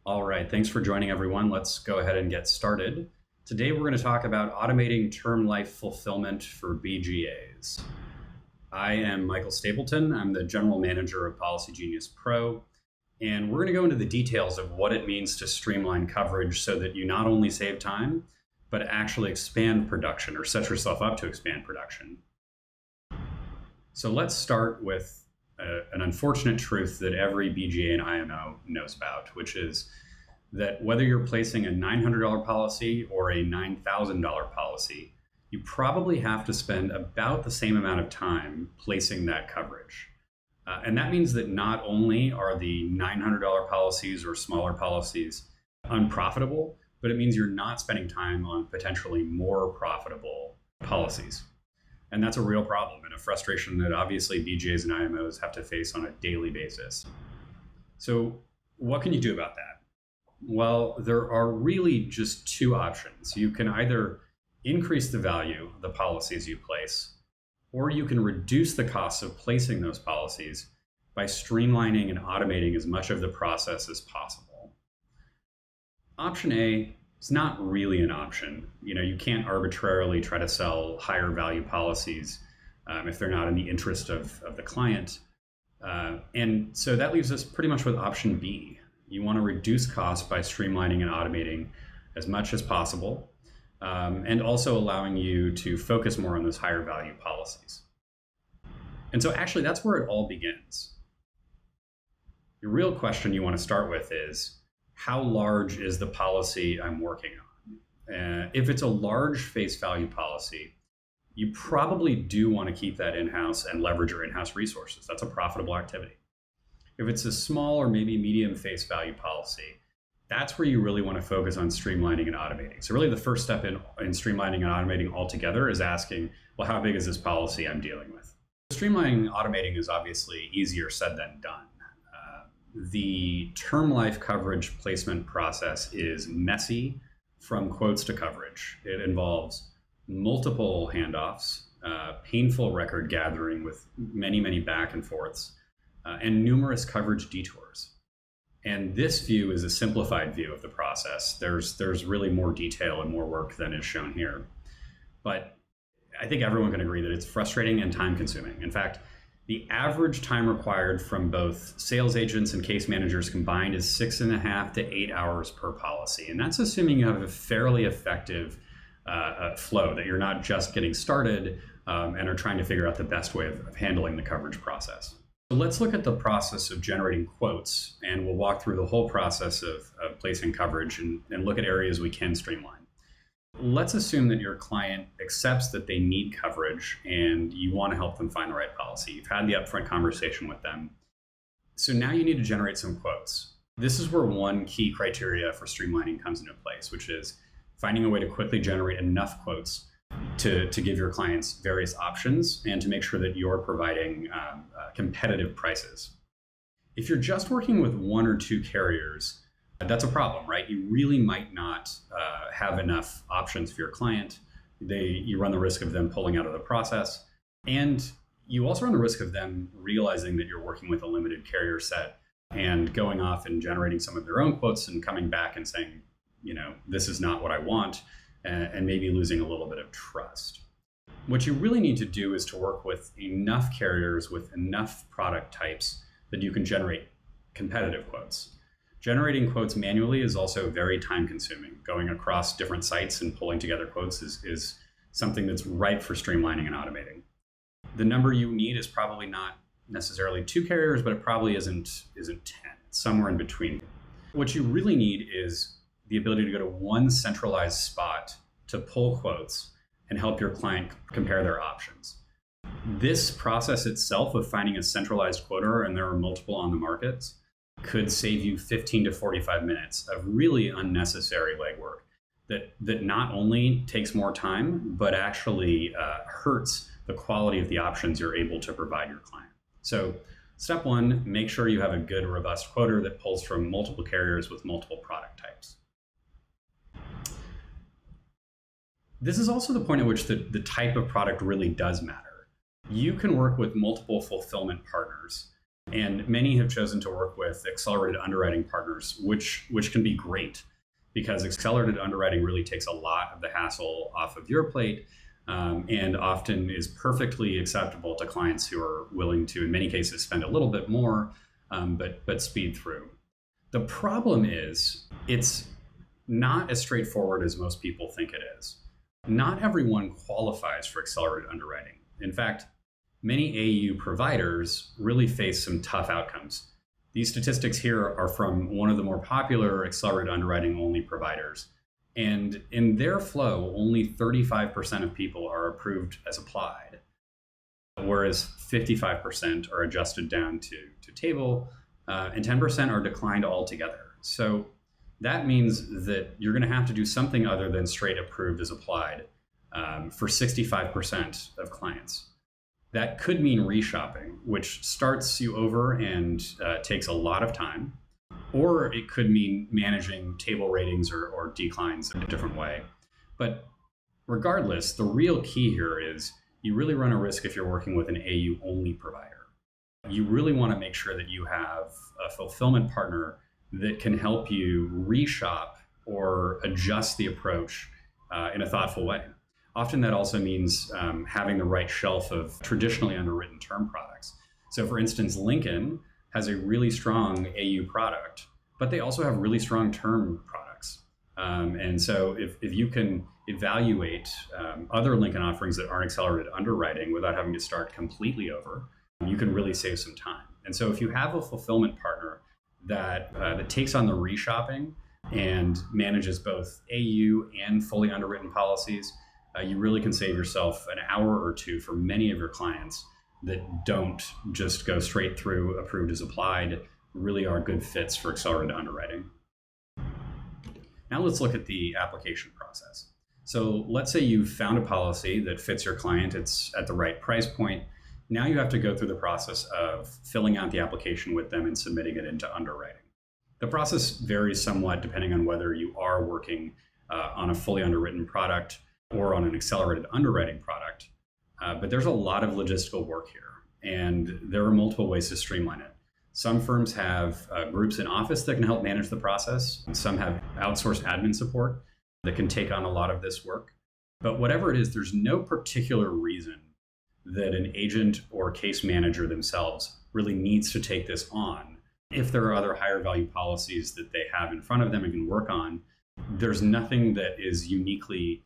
All right, thanks for joining everyone. Let's go ahead and get started. Today we're going to talk about automating term life fulfillment for BGAs. I am Michael Stapleton. I'm the General Manager of Policy Genius Pro, and we're going to go into the details of what it means to streamline coverage so that you not only save time, but actually expand production or set yourself up to expand production. So let's start with an unfortunate truth that every BGA and IMO knows about, which is that whether you're placing a $900 policy or a $9,000 policy, you probably have to spend about the same amount of time placing that coverage. And that means that not only are the $900 policies or smaller policies unprofitable, but it means you're not spending time on potentially more profitable policies. And that's a real problem and a frustration that obviously BGAs and IMOs have to face on a daily basis. So what can you do about that? Well, there are really just two options. You can either increase the value of the policies you place, or you can reduce the costs of placing those policies by streamlining and automating as much of the process as possible. Option A, it's not really an option. You can't arbitrarily try to sell higher value policies if they're not in the interest of the client. And so that leaves us pretty much with option B. You want to reduce costs by streamlining and automating as much as possible, and also allowing you to focus more on those higher value policies. And so actually that's where it all begins. Your real question you want to start with is, how large is the policy I'm working on? If it's a large face value policy, you probably do want to keep that in-house and leverage your in-house resources. That's a profitable activity. If it's a small or maybe medium face value policy, that's where you really want to focus on streamlining and automating. So really the first step in streamlining and automating altogether is asking, well, how big is this policy I'm dealing with? Streamlining and automating is obviously easier said than done. The term life coverage placement process is messy from quotes to coverage. It involves multiple handoffs, painful record gathering with many, many back and forths, and numerous coverage detours. And this view is a simplified view of the process. There's really more detail and more work than is shown here. But I think everyone can agree that it's frustrating and time consuming. In fact, the average time required from both sales agents and case managers combined is 6.5 to 8 hours per policy. And that's assuming you have a fairly effective flow, that you're not just getting started and are trying to figure out the best way of handling the coverage process. So let's look at the process of generating quotes, and we'll walk through the whole process of placing coverage and look at areas we can streamline. Let's assume that your client accepts that they need coverage and you want to help them find the right policy. You've had the upfront conversation with them. So now you need to generate some quotes. This is where one key criteria for streamlining comes into place, which is finding a way to quickly generate enough quotes to give your clients various options and to make sure that you're providing competitive prices. If you're just working with one or two carriers, that's a problem, right? You really might not have enough options for your client. You run the risk of them pulling out of the process. And you also run the risk of them realizing that you're working with a limited carrier set and going off and generating some of their own quotes and coming back and saying, this is not what I want, and maybe losing a little bit of trust. What you really need to do is to work with enough carriers with enough product types that you can generate competitive quotes. Generating quotes manually is also very time consuming. Going across different sites and pulling together quotes is something that's ripe for streamlining and automating. The number you need is probably not necessarily 2 carriers, but it probably isn't 10. It's somewhere in between. What you really need is the ability to go to one centralized spot to pull quotes and help your client compare their options. This process itself of finding a centralized quoter, and there are multiple on the markets, could save you 15 to 45 minutes of really unnecessary legwork that not only takes more time, but actually hurts the quality of the options you're able to provide your client. So step 1, make sure you have a good, robust quoter that pulls from multiple carriers with multiple product types. This is also the point at which the type of product really does matter. You can work with multiple fulfillment partners, and many have chosen to work with accelerated underwriting partners, which can be great because accelerated underwriting really takes a lot of the hassle off of your plate, and often is perfectly acceptable to clients who are willing to, in many cases, spend a little bit more, but speed through. The problem is it's not as straightforward as most people think it is. Not everyone qualifies for accelerated underwriting. In fact, many AU providers really face some tough outcomes. These statistics here are from one of the more popular accelerated underwriting only providers. And in their flow, only 35% of people are approved as applied, whereas 55% are adjusted down to table, and 10% are declined altogether. So that means that you're going to have to do something other than straight approved as applied for 65% of clients. That could mean reshopping, which starts you over and takes a lot of time. Or it could mean managing table ratings or declines in a different way. But regardless, the real key here is you really run a risk if you're working with an AU-only provider. You really want to make sure that you have a fulfillment partner that can help you reshop or adjust the approach in a thoughtful way. Often that also means having the right shelf of traditionally underwritten term products. So for instance, Lincoln has a really strong AU product, but they also have really strong term products. And so if you can evaluate other Lincoln offerings that aren't accelerated underwriting without having to start completely over, you can really save some time. And so if you have a fulfillment partner that takes on the reshopping and manages both AU and fully underwritten policies, you really can save yourself an hour or two for many of your clients that don't just go straight through approved as applied, really are good fits for accelerated underwriting. Now let's look at the application process. So let's say you've found a policy that fits your client, it's at the right price point. Now you have to go through the process of filling out the application with them and submitting it into underwriting. The process varies somewhat depending on whether you are working on a fully underwritten product or on an accelerated underwriting product. But there's a lot of logistical work here, and there are multiple ways to streamline it. Some firms have groups in office that can help manage the process, and some have outsourced admin support that can take on a lot of this work. But whatever it is, there's no particular reason that an agent or case manager themselves really needs to take this on. If there are other higher value policies that they have in front of them and can work on, there's nothing that is uniquely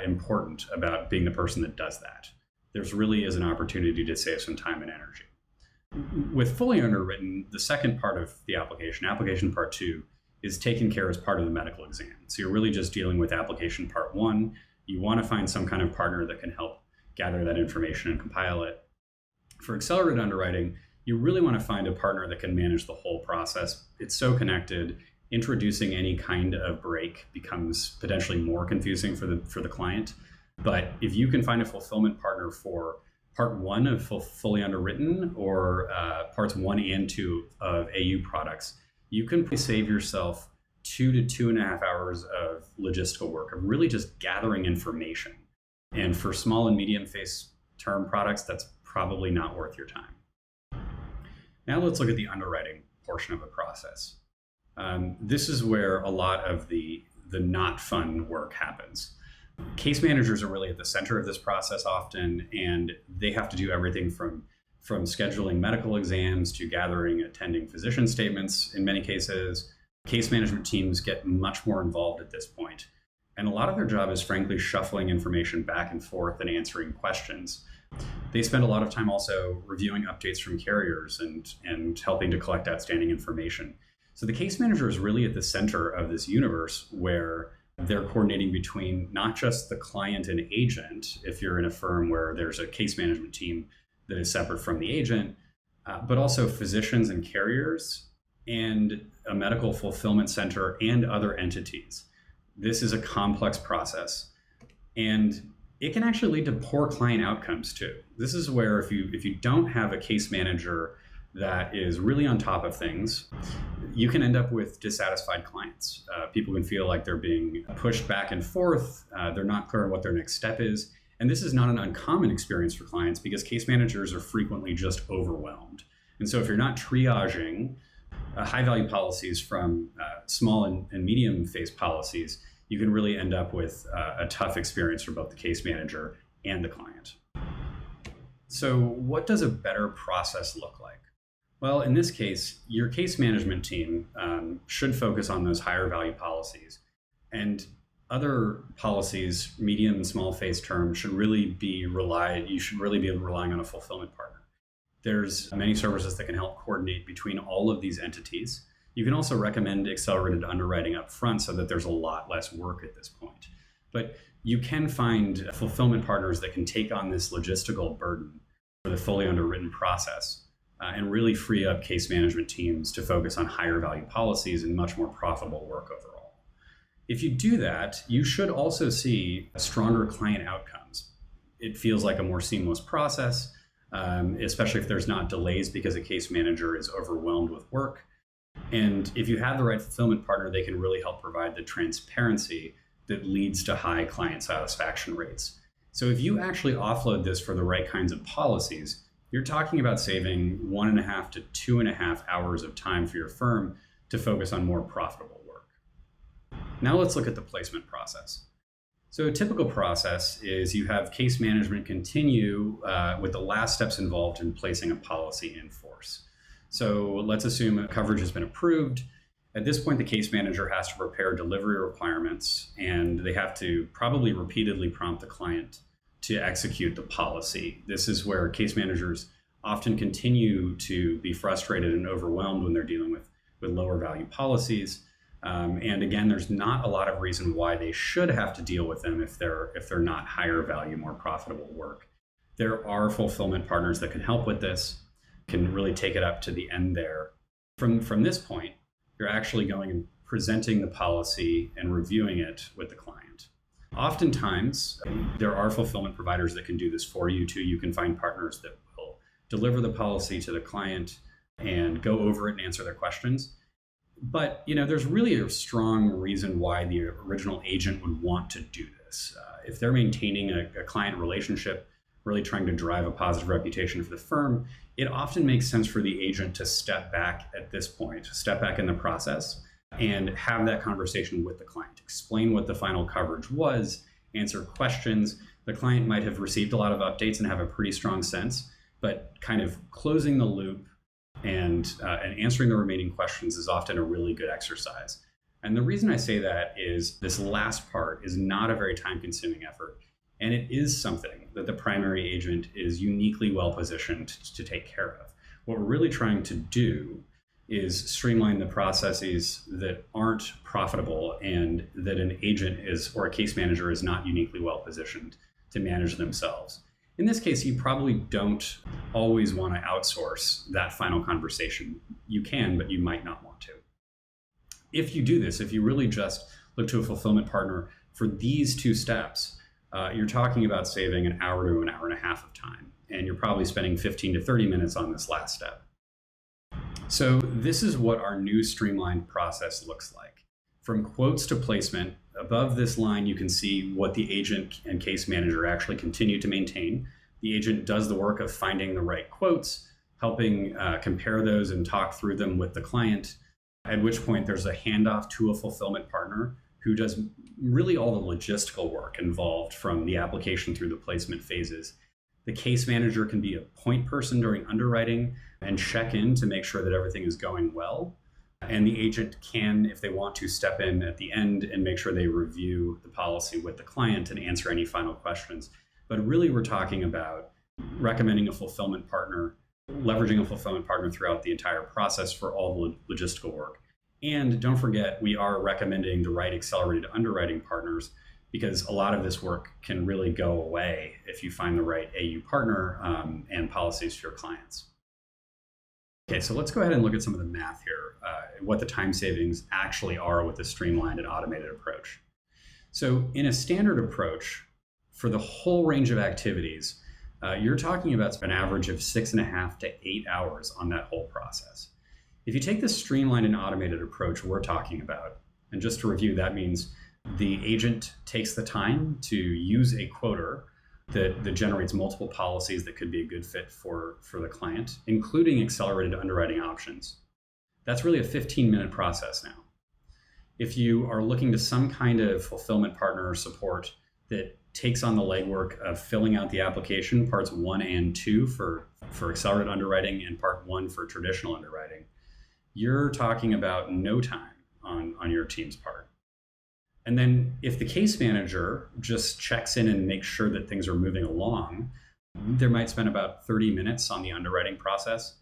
important about being the person that does that. There's really is an opportunity to save some time and energy. With fully underwritten, the second part of the application part 2, is taken care as part of the medical exam. So you're really just dealing with application part 1. You want to find some kind of partner that can help gather that information and compile it. For accelerated underwriting, you really want to find a partner that can manage the whole process. It's so connected. Introducing any kind of break becomes potentially more confusing for the client. But if you can find a fulfillment partner for part 1 of fully underwritten or parts 1 and 2 of AU products, you can save yourself 2 to 2.5 hours of logistical work of really just gathering information. And for small and medium face term products, that's probably not worth your time. Now let's look at the underwriting portion of the process. This is where a lot of the not fun work happens. Case managers are really at the center of this process often, and they have to do everything from scheduling medical exams to gathering attending physician statements in many cases. Case management teams get much more involved at this point. And a lot of their job is frankly shuffling information back and forth and answering questions. They spend a lot of time also reviewing updates from carriers and helping to collect outstanding information. So the case manager is really at the center of this universe where they're coordinating between not just the client and agent, if you're in a firm where there's a case management team that is separate from the agent, but also physicians and carriers and a medical fulfillment center and other entities. This is a complex process, and it can actually lead to poor client outcomes too. This is where if you don't have a case manager that is really on top of things, you can end up with dissatisfied clients. People can feel like they're being pushed back and forth. They're not clear on what their next step is. And this is not an uncommon experience for clients because case managers are frequently just overwhelmed. And so if you're not triaging high value policies from small and medium phase policies, you can really end up with a tough experience for both the case manager and the client. So what does a better process look like? Well, in this case, your case management team should focus on those higher value policies, and other policies, medium and small phase terms, should really be relying on a fulfillment partner. There's many services that can help coordinate between all of these entities. You can also recommend accelerated underwriting up front so that there's a lot less work at this point. But you can find fulfillment partners that can take on this logistical burden for the fully underwritten process and really free up case management teams to focus on higher value policies and much more profitable work overall. If you do that, you should also see stronger client outcomes. It feels like a more seamless process, especially if there's not delays because a case manager is overwhelmed with work. And if you have the right fulfillment partner, they can really help provide the transparency that leads to high client satisfaction rates. So if you actually offload this for the right kinds of policies, you're talking about saving 1.5 to 2.5 hours of time for your firm to focus on more profitable work. Now let's look at the placement process. So a typical process is you have case management continue with the last steps involved in placing a policy in force. So let's assume coverage has been approved. At this point, the case manager has to prepare delivery requirements, and they have to probably repeatedly prompt the client to execute the policy. This is where case managers often continue to be frustrated and overwhelmed when they're dealing with lower value policies. And again, there's not a lot of reason why they should have to deal with them if they're not higher value, more profitable work. There are fulfillment partners that can help with this, can really take it up to the end there. From this point, you're actually going and presenting the policy and reviewing it with the client. Oftentimes, there are fulfillment providers that can do this for you too. You can find partners that will deliver the policy to the client and go over it and answer their questions. But there's really a strong reason why the original agent would want to do this. If they're maintaining a client relationship, really trying to drive a positive reputation for the firm, it often makes sense for the agent to step back at this point, step back in the process and have that conversation with the client, explain what the final coverage was, answer questions. The client might have received a lot of updates and have a pretty strong sense, but kind of closing the loop and answering the remaining questions is often a really good exercise. And the reason I say that is this last part is not a very time-consuming effort, and it is something that the primary agent is uniquely well-positioned to take care of. What we're really trying to do is streamline the processes that aren't profitable and that an agent is or a case manager is not uniquely well positioned to manage themselves. In this case, you probably don't always want to outsource that final conversation. You can, but you might not want to. If you do this, if you really just look to a fulfillment partner for these two steps, you're talking about saving an hour to an hour and a half of time, and you're probably spending 15 to 30 minutes on this last step. So this is what our new streamlined process looks like. From quotes to placement, above this line, you can see what the agent and case manager actually continue to maintain. The agent does the work of finding the right quotes, helping compare those and talk through them with the client, at which point there's a handoff to a fulfillment partner who does really all the logistical work involved from the application through the placement phases. The case manager can be a point person during underwriting and check in to make sure that everything is going well. And the agent can, if they want to, step in at the end and make sure they review the policy with the client and answer any final questions. But really, we're talking about recommending a fulfillment partner, leveraging a fulfillment partner throughout the entire process for all the logistical work. And don't forget, we are recommending the right accelerated underwriting partners, because a lot of this work can really go away if you find the right AU partner and policies for your clients. Okay, so let's go ahead and look at some of the math here, what the time savings actually are with a streamlined and automated approach. So in a standard approach, for the whole range of activities, you're talking about an average of 6.5 to 8 hours on that whole process. If you take the streamlined and automated approach we're talking about, and just to review, that means the agent takes the time to use a quoter that generates multiple policies that could be a good fit for the client, including accelerated underwriting options. That's really a 15-minute process now. If you are looking to some kind of fulfillment partner or support that takes on the legwork of filling out the application, parts 1 and 2 for accelerated underwriting and part 1 for traditional underwriting, you're talking about no time on your team's part. And then if the case manager just checks in and makes sure that things are moving along, they might spend about 30 minutes on the underwriting process.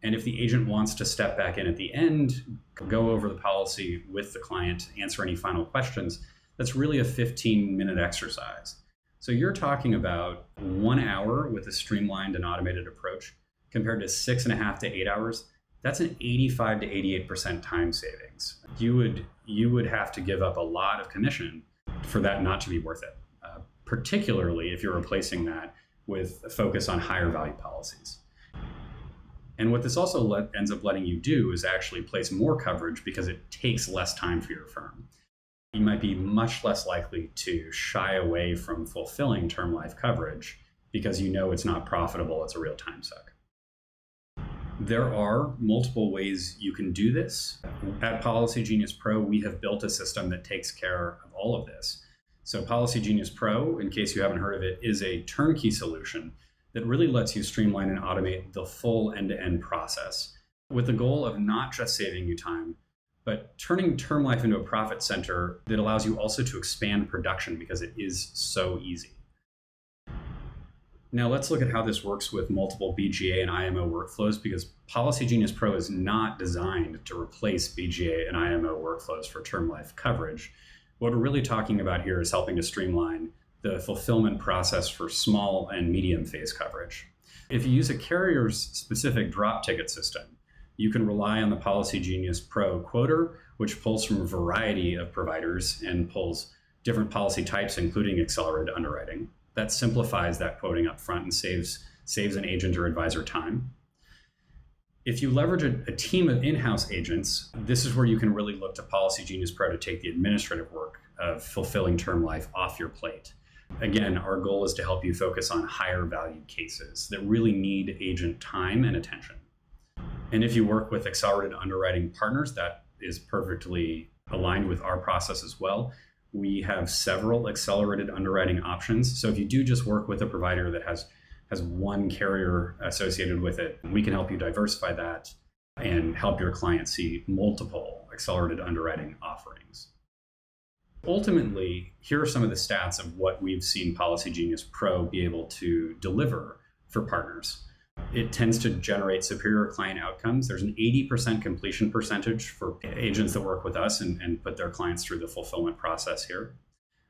And if the agent wants to step back in at the end, go over the policy with the client, answer any final questions, that's really a 15-minute exercise. So you're talking about 1 hour with a streamlined and automated approach compared to 6.5 to 8 hours. That's an 85 to 88% time savings. You would have to give up a lot of commission for that not to be worth it, particularly if you're replacing that with a focus on higher value policies. And what this also ends up letting you do is actually place more coverage because it takes less time for your firm. You might be much less likely to shy away from fulfilling term life coverage because you know it's not profitable, it's a real time suck. There are multiple ways you can do this. At Policy Genius Pro, we have built a system that takes care of all of this. So Policy Genius Pro, in case you haven't heard of it, is a turnkey solution that really lets you streamline and automate the full end-to-end process with the goal of not just saving you time, but turning term life into a profit center that allows you also to expand production because it is so easy. Now let's look at how this works with multiple BGA and IMO workflows, because Policy Genius Pro is not designed to replace BGA and IMO workflows for term life coverage. What we're really talking about here is helping to streamline the fulfillment process for small and medium phase coverage. If you use a carrier's specific drop ticket system, you can rely on the Policy Genius Pro quoter, which pulls from a variety of providers and pulls different policy types, including accelerated underwriting. That simplifies that quoting up front and saves an agent or advisor time. If you leverage a team of in-house agents, this is where you can really look to Policy Genius Pro to take the administrative work of fulfilling term life off your plate. Again, our goal is to help you focus on higher value cases that really need agent time and attention. And if you work with accelerated underwriting partners, that is perfectly aligned with our process as well. We have several accelerated underwriting options. So if you do just work with a provider that has one carrier associated with it, we can help you diversify that and help your client see multiple accelerated underwriting offerings. Ultimately, here are some of the stats of what we've seen Policy Genius Pro be able to deliver for partners. It tends to generate superior client outcomes. There's an 80% completion percentage for agents that work with us and put their clients through the fulfillment process here.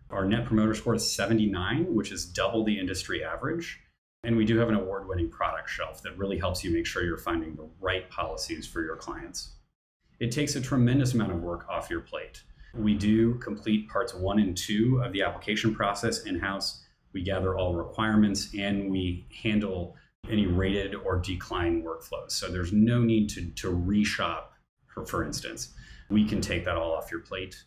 Our net promoter score is 79, which is double the industry average. And we do have an award-winning product shelf that really helps you make sure you're finding the right policies for your clients. It takes a tremendous amount of work off your plate. We do complete parts 1 and 2 of the application process in-house. We gather all requirements and we handle any rated or decline workflows. So there's no need to reshop, for instance. We can take that all off your plate.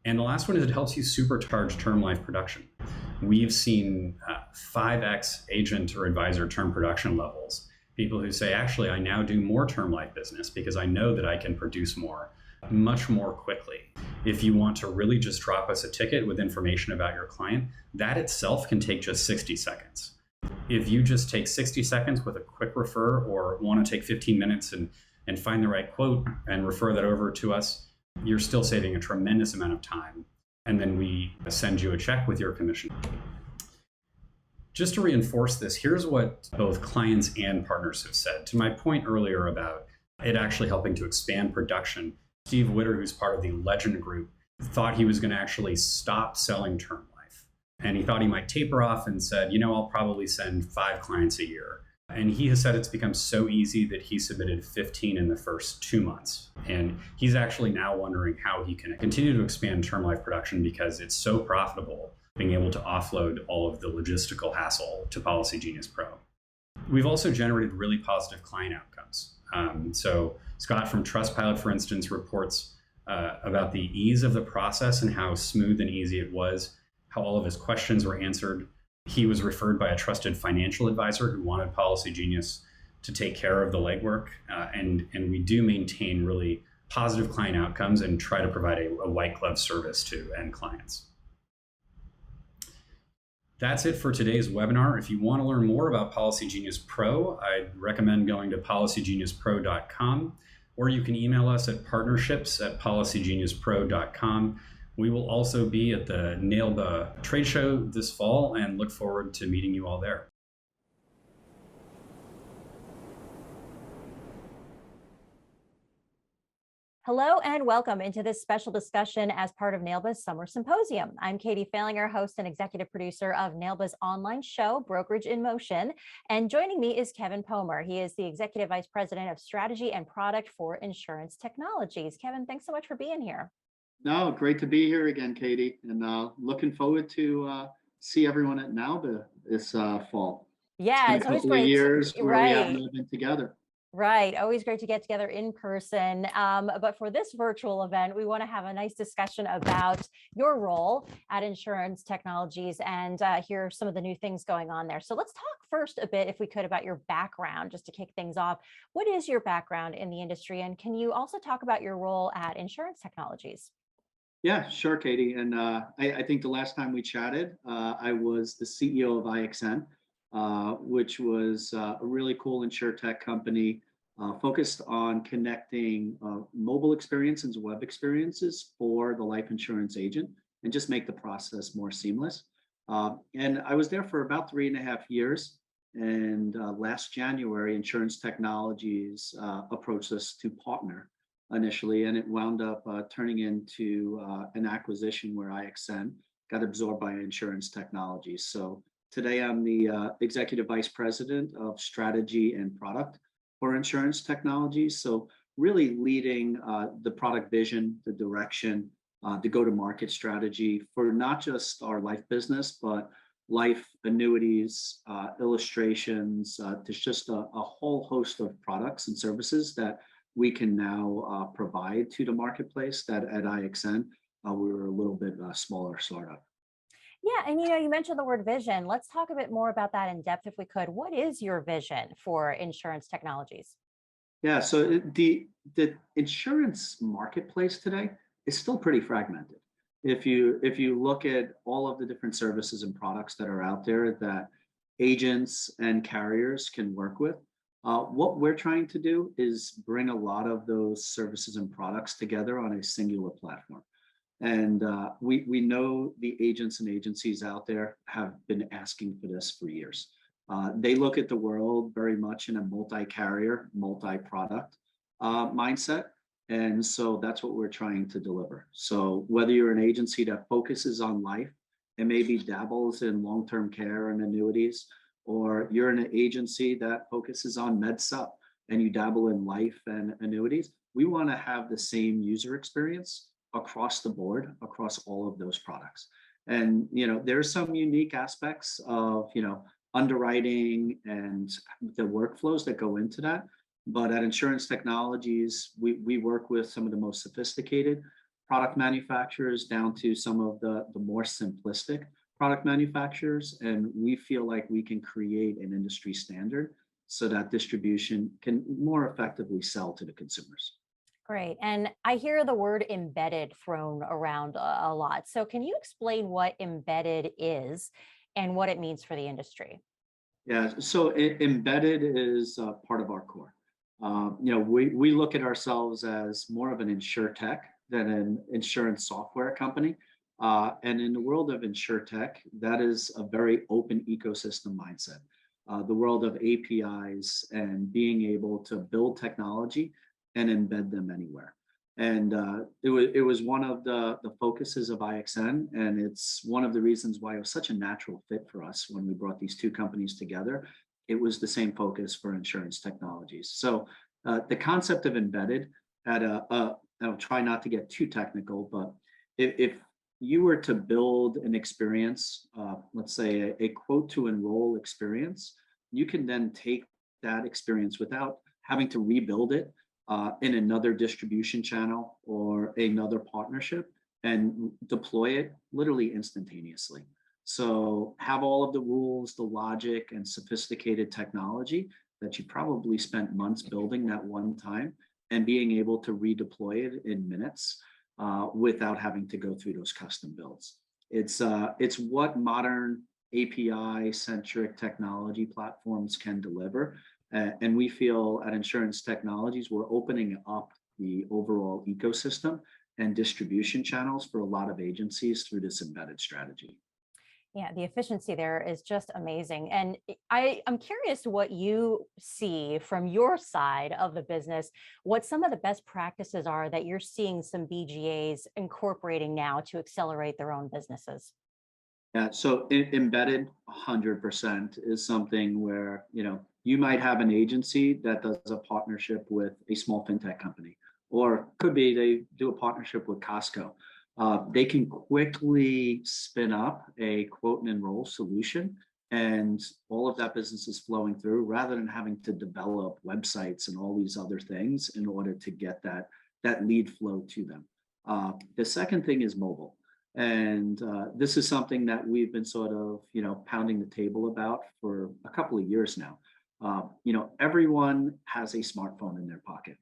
And the last one is it helps you supercharge term life production. We've seen 5x agent or advisor term production levels. People who say, actually, I now do more term life business because I know that I can produce more, much more quickly. If you want to really just drop us a ticket with information about your client, that itself can take just 60 seconds. If you just take 60 seconds with a quick refer or want to take 15 minutes and find the right quote and refer that over to us, you're still saving a tremendous amount of time. And then we send you a check with your commission. Just to reinforce this, here's what both clients and partners have said. To my point earlier about it actually helping to expand production, Steve Witter, who's part of the Legend Group, thought he was going to actually stop selling term life. And he thought he might taper off and said, I'll probably send 5 clients a year. And he has said it's become so easy that he submitted 15 in the first 2 months. And he's actually now wondering how he can continue to expand term life production because it's so profitable being able to offload all of the logistical hassle to Policy Genius Pro. We've also generated really positive client outcomes. So Scott from Trustpilot, for instance, reports about the ease of the process and how smooth and easy it was, how all of his questions were answered. He was referred by a trusted financial advisor who wanted Policy Genius to take care of the legwork. And we do maintain really positive client outcomes and try to provide a white glove service to end clients. That's it for today's webinar. If you want to learn more about Policy Genius Pro, I'd recommend going to policygeniuspro.com, or you can email us at partnerships@policygeniuspro.com. We will also be at the Nailba trade show this fall and look forward to meeting you all there. Hello and welcome into this special discussion as part of Nailba's Summer Symposium. I'm Katie Falinger, host and executive producer of Nailba's online show, Brokerage in Motion. And joining me is Kevin Pomer. He is the Executive Vice President of Strategy and Product for Insurance Technologies. Kevin, thanks so much for being here. No, great to be here again, Katie. And looking forward to see everyone at Nailba this fall. Yeah, it's always great. Years where right. We haven't been together. Right. Always great to get together in person. But for this virtual event, we want to have a nice discussion about your role at Insurance Technologies and hear some of the new things going on there. So let's talk first a bit, if we could, about your background, just to kick things off. What is your background in the industry? And can you also talk about your role at Insurance Technologies? Yeah, sure, Katie. And I think the last time we chatted, I was the CEO of IXN, which was a really cool insurtech company focused on connecting mobile experiences, web experiences for the life insurance agent and just make the process more seamless. And I was there for about 3.5 years. And last January, Insurance Technologies approached us to partner initially, and it wound up turning into an acquisition where IXN got absorbed by Insurance Technologies. So today, I'm the Executive Vice President of Strategy and Product for Insurance Technologies. So really leading the product vision, the direction, the go-to-market strategy for not just our life business, but life annuities, illustrations. There's just a whole host of products and services that we can now provide to the marketplace that at IXN, we were a little bit smaller startup. Yeah, and you mentioned the word vision. Let's talk a bit more about that in depth if we could. What is your vision for Insurance Technologies? Yeah, so the insurance marketplace today is still pretty fragmented. If you look at all of the different services and products that are out there that agents and carriers can work with, what we're trying to do is bring a lot of those services and products together on a singular platform. And we know the agents and agencies out there have been asking for this for years. They look at the world very much in a multi-carrier, multi-product mindset. And so that's what we're trying to deliver. So whether you're an agency that focuses on life and maybe dabbles in long-term care and annuities, or you're an agency that focuses on med supp and you dabble in life and annuities, we want to have the same user experience across the board, across all of those products. And, there's some unique aspects of, underwriting and the workflows that go into that. But at Insurance Technologies, we work with some of the most sophisticated product manufacturers down to some of the more simplistic product manufacturers. And we feel like we can create an industry standard so that distribution can more effectively sell to the consumers. Great. And I hear the word embedded thrown around a lot. So can you explain what embedded is and what it means for the industry? Yeah, so embedded is part of our core. We look at ourselves as more of an insurtech than an insurance software company. And in the world of insurtech, that is a very open ecosystem mindset. The world of APIs and being able to build technology and embed them anywhere. And it was one of the focuses of IXN, and it's one of the reasons why it was such a natural fit for us when we brought these two companies together. It was the same focus for Insurance Technologies. So the concept of embedded I'll try not to get too technical, but if you were to build an experience, let's say a quote to enroll experience, you can then take that experience without having to rebuild it in another distribution channel or another partnership and deploy it literally instantaneously. So have all of the rules, the logic, and sophisticated technology that you probably spent months building that one time and being able to redeploy it in minutes without having to go through those custom builds. It's what modern API-centric technology platforms can deliver. And we feel at Insurance Technologies, we're opening up the overall ecosystem and distribution channels for a lot of agencies through this embedded strategy. Yeah, the efficiency there is just amazing. And I'm curious what you see from your side of the business, what some of the best practices are that you're seeing some BGAs incorporating now to accelerate their own businesses. Yeah, so embedded 100% is something where, you might have an agency that does a partnership with a small fintech company, or could be they do a partnership with Costco. They can quickly spin up a quote and enroll solution, and all of that business is flowing through rather than having to develop websites and all these other things in order to get that lead flow to them. The second thing is mobile. And this is something that we've been sort of, pounding the table about for a couple of years now. Everyone has a smartphone in their pocket.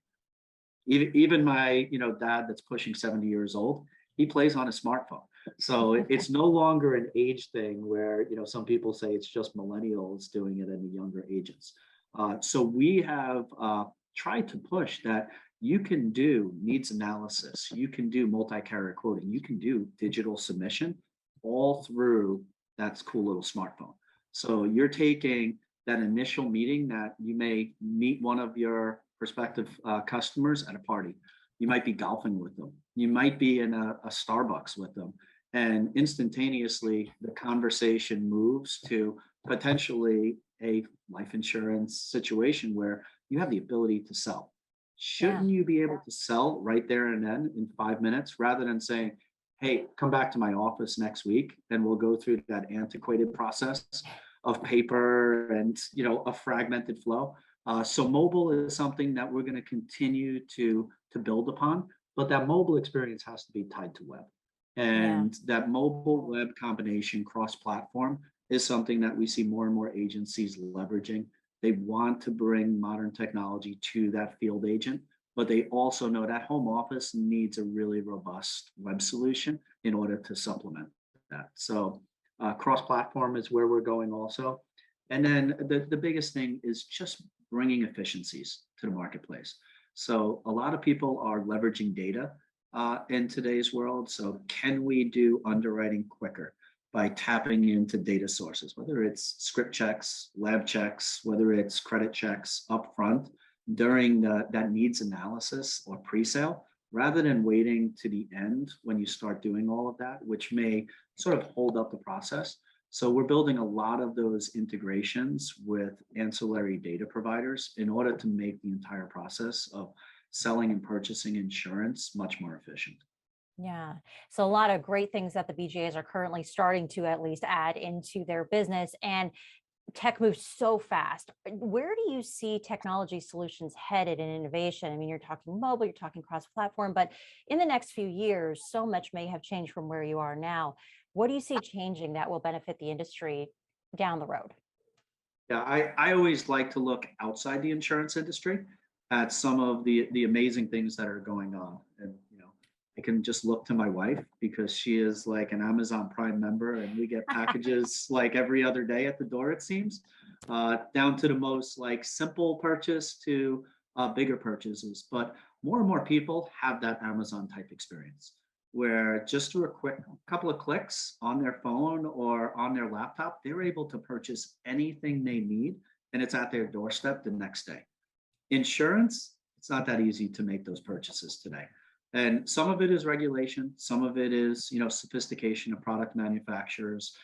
Even my, dad that's pushing 70 years old, he plays on a smartphone. So it's no longer an age thing where, some people say it's just millennials doing it and the younger ages. So we have tried to push that you can do needs analysis, you can do multi-carrier quoting, you can do digital submission all through that cool little smartphone. So you're taking that initial meeting that you may meet one of your prospective customers at a party. You might be golfing with them. You might be in a Starbucks with them. And instantaneously, the conversation moves to potentially a life insurance situation where you have the ability to sell. Shouldn't you be able to sell right there and then in 5 minutes rather than saying, hey, come back to my office next week and we'll go through that antiquated process of paper and a fragmented flow. So mobile is something that we're going to continue to build upon, but that mobile experience has to be tied to web. And that mobile web combination cross-platform is something that we see more and more agencies leveraging. They want to bring modern technology to that field agent, but they also know that home office needs a really robust web solution in order to supplement that. So cross-platform is where we're going also. And then the biggest thing is just bringing efficiencies to the marketplace. So a lot of people are leveraging data in today's world. So can we do underwriting quicker? by tapping into data sources, whether it's script checks, lab checks, whether it's credit checks upfront during that needs analysis or pre-sale, rather than waiting to the end when you start doing all of that, which may sort of hold up the process. So we're building a lot of those integrations with ancillary data providers in order to make the entire process of selling and purchasing insurance much more efficient. Yeah, so a lot of great things that the BGAs are currently starting to at least add into their business, and tech moves so fast. Where do you see technology solutions headed in innovation? I mean, you're talking mobile, you're talking cross-platform, but in the next few years, so much may have changed from where you are now. What do you see changing that will benefit the industry down the road? Yeah, I always like to look outside the insurance industry at some of the amazing things that are going on. And I can just look to my wife because she is like an Amazon Prime member, and we get packages like every other day at the door, it seems, down to the most like simple purchase to bigger purchases. But more and more people have that Amazon type experience where just through a couple of clicks on their phone or on their laptop, they're able to purchase anything they need, and it's at their doorstep the next day. Insurance, it's not that easy to make those purchases today. And some of it is regulation, some of it is, sophistication of product manufacturers.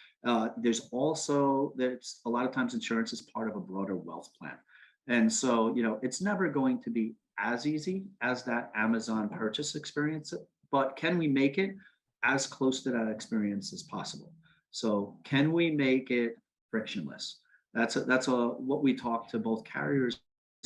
There's also, there's a lot of times insurance is part of a broader wealth plan. And so, it's never going to be as easy as that Amazon purchase experience, but can we make it as close to that experience as possible? So can we make it frictionless? That's what we talk to both carriers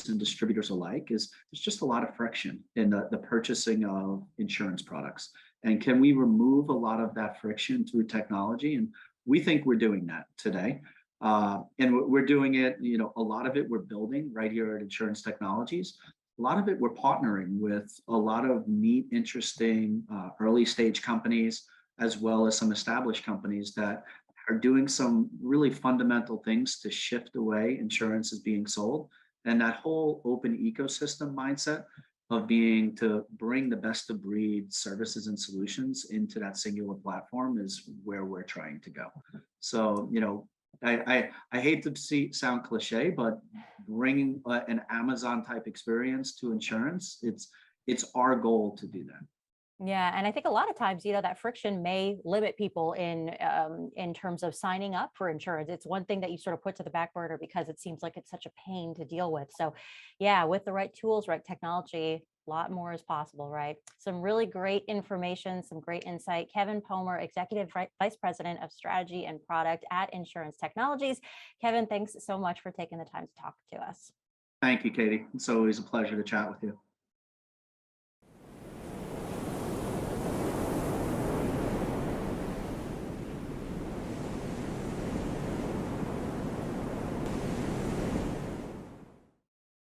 and distributors alike is there's just a lot of friction in the purchasing of insurance products. And can we remove a lot of that friction through technology? And we think we're doing that today. And we're doing it, a lot of it we're building right here at Insurance Technologies. A lot of it we're partnering with a lot of neat, interesting early stage companies, as well as some established companies that are doing some really fundamental things to shift the way insurance is being sold. And that whole open ecosystem mindset of being to bring the best of breed services and solutions into that singular platform is where we're trying to go. So, I hate to sound cliche, but bringing an Amazon type experience to insurance, it's our goal to do that. Yeah, and I think a lot of times, that friction may limit people in terms of signing up for insurance. It's one thing that you sort of put to the back burner because it seems like it's such a pain to deal with. So, yeah, with the right tools, right technology, a lot more is possible, right? Some really great information, some great insight. Kevin Pomer, Executive Vice President of Strategy and Product at Insurance Technologies. Kevin, thanks so much for taking the time to talk to us. Thank you, Katie. It's always a pleasure to chat with you.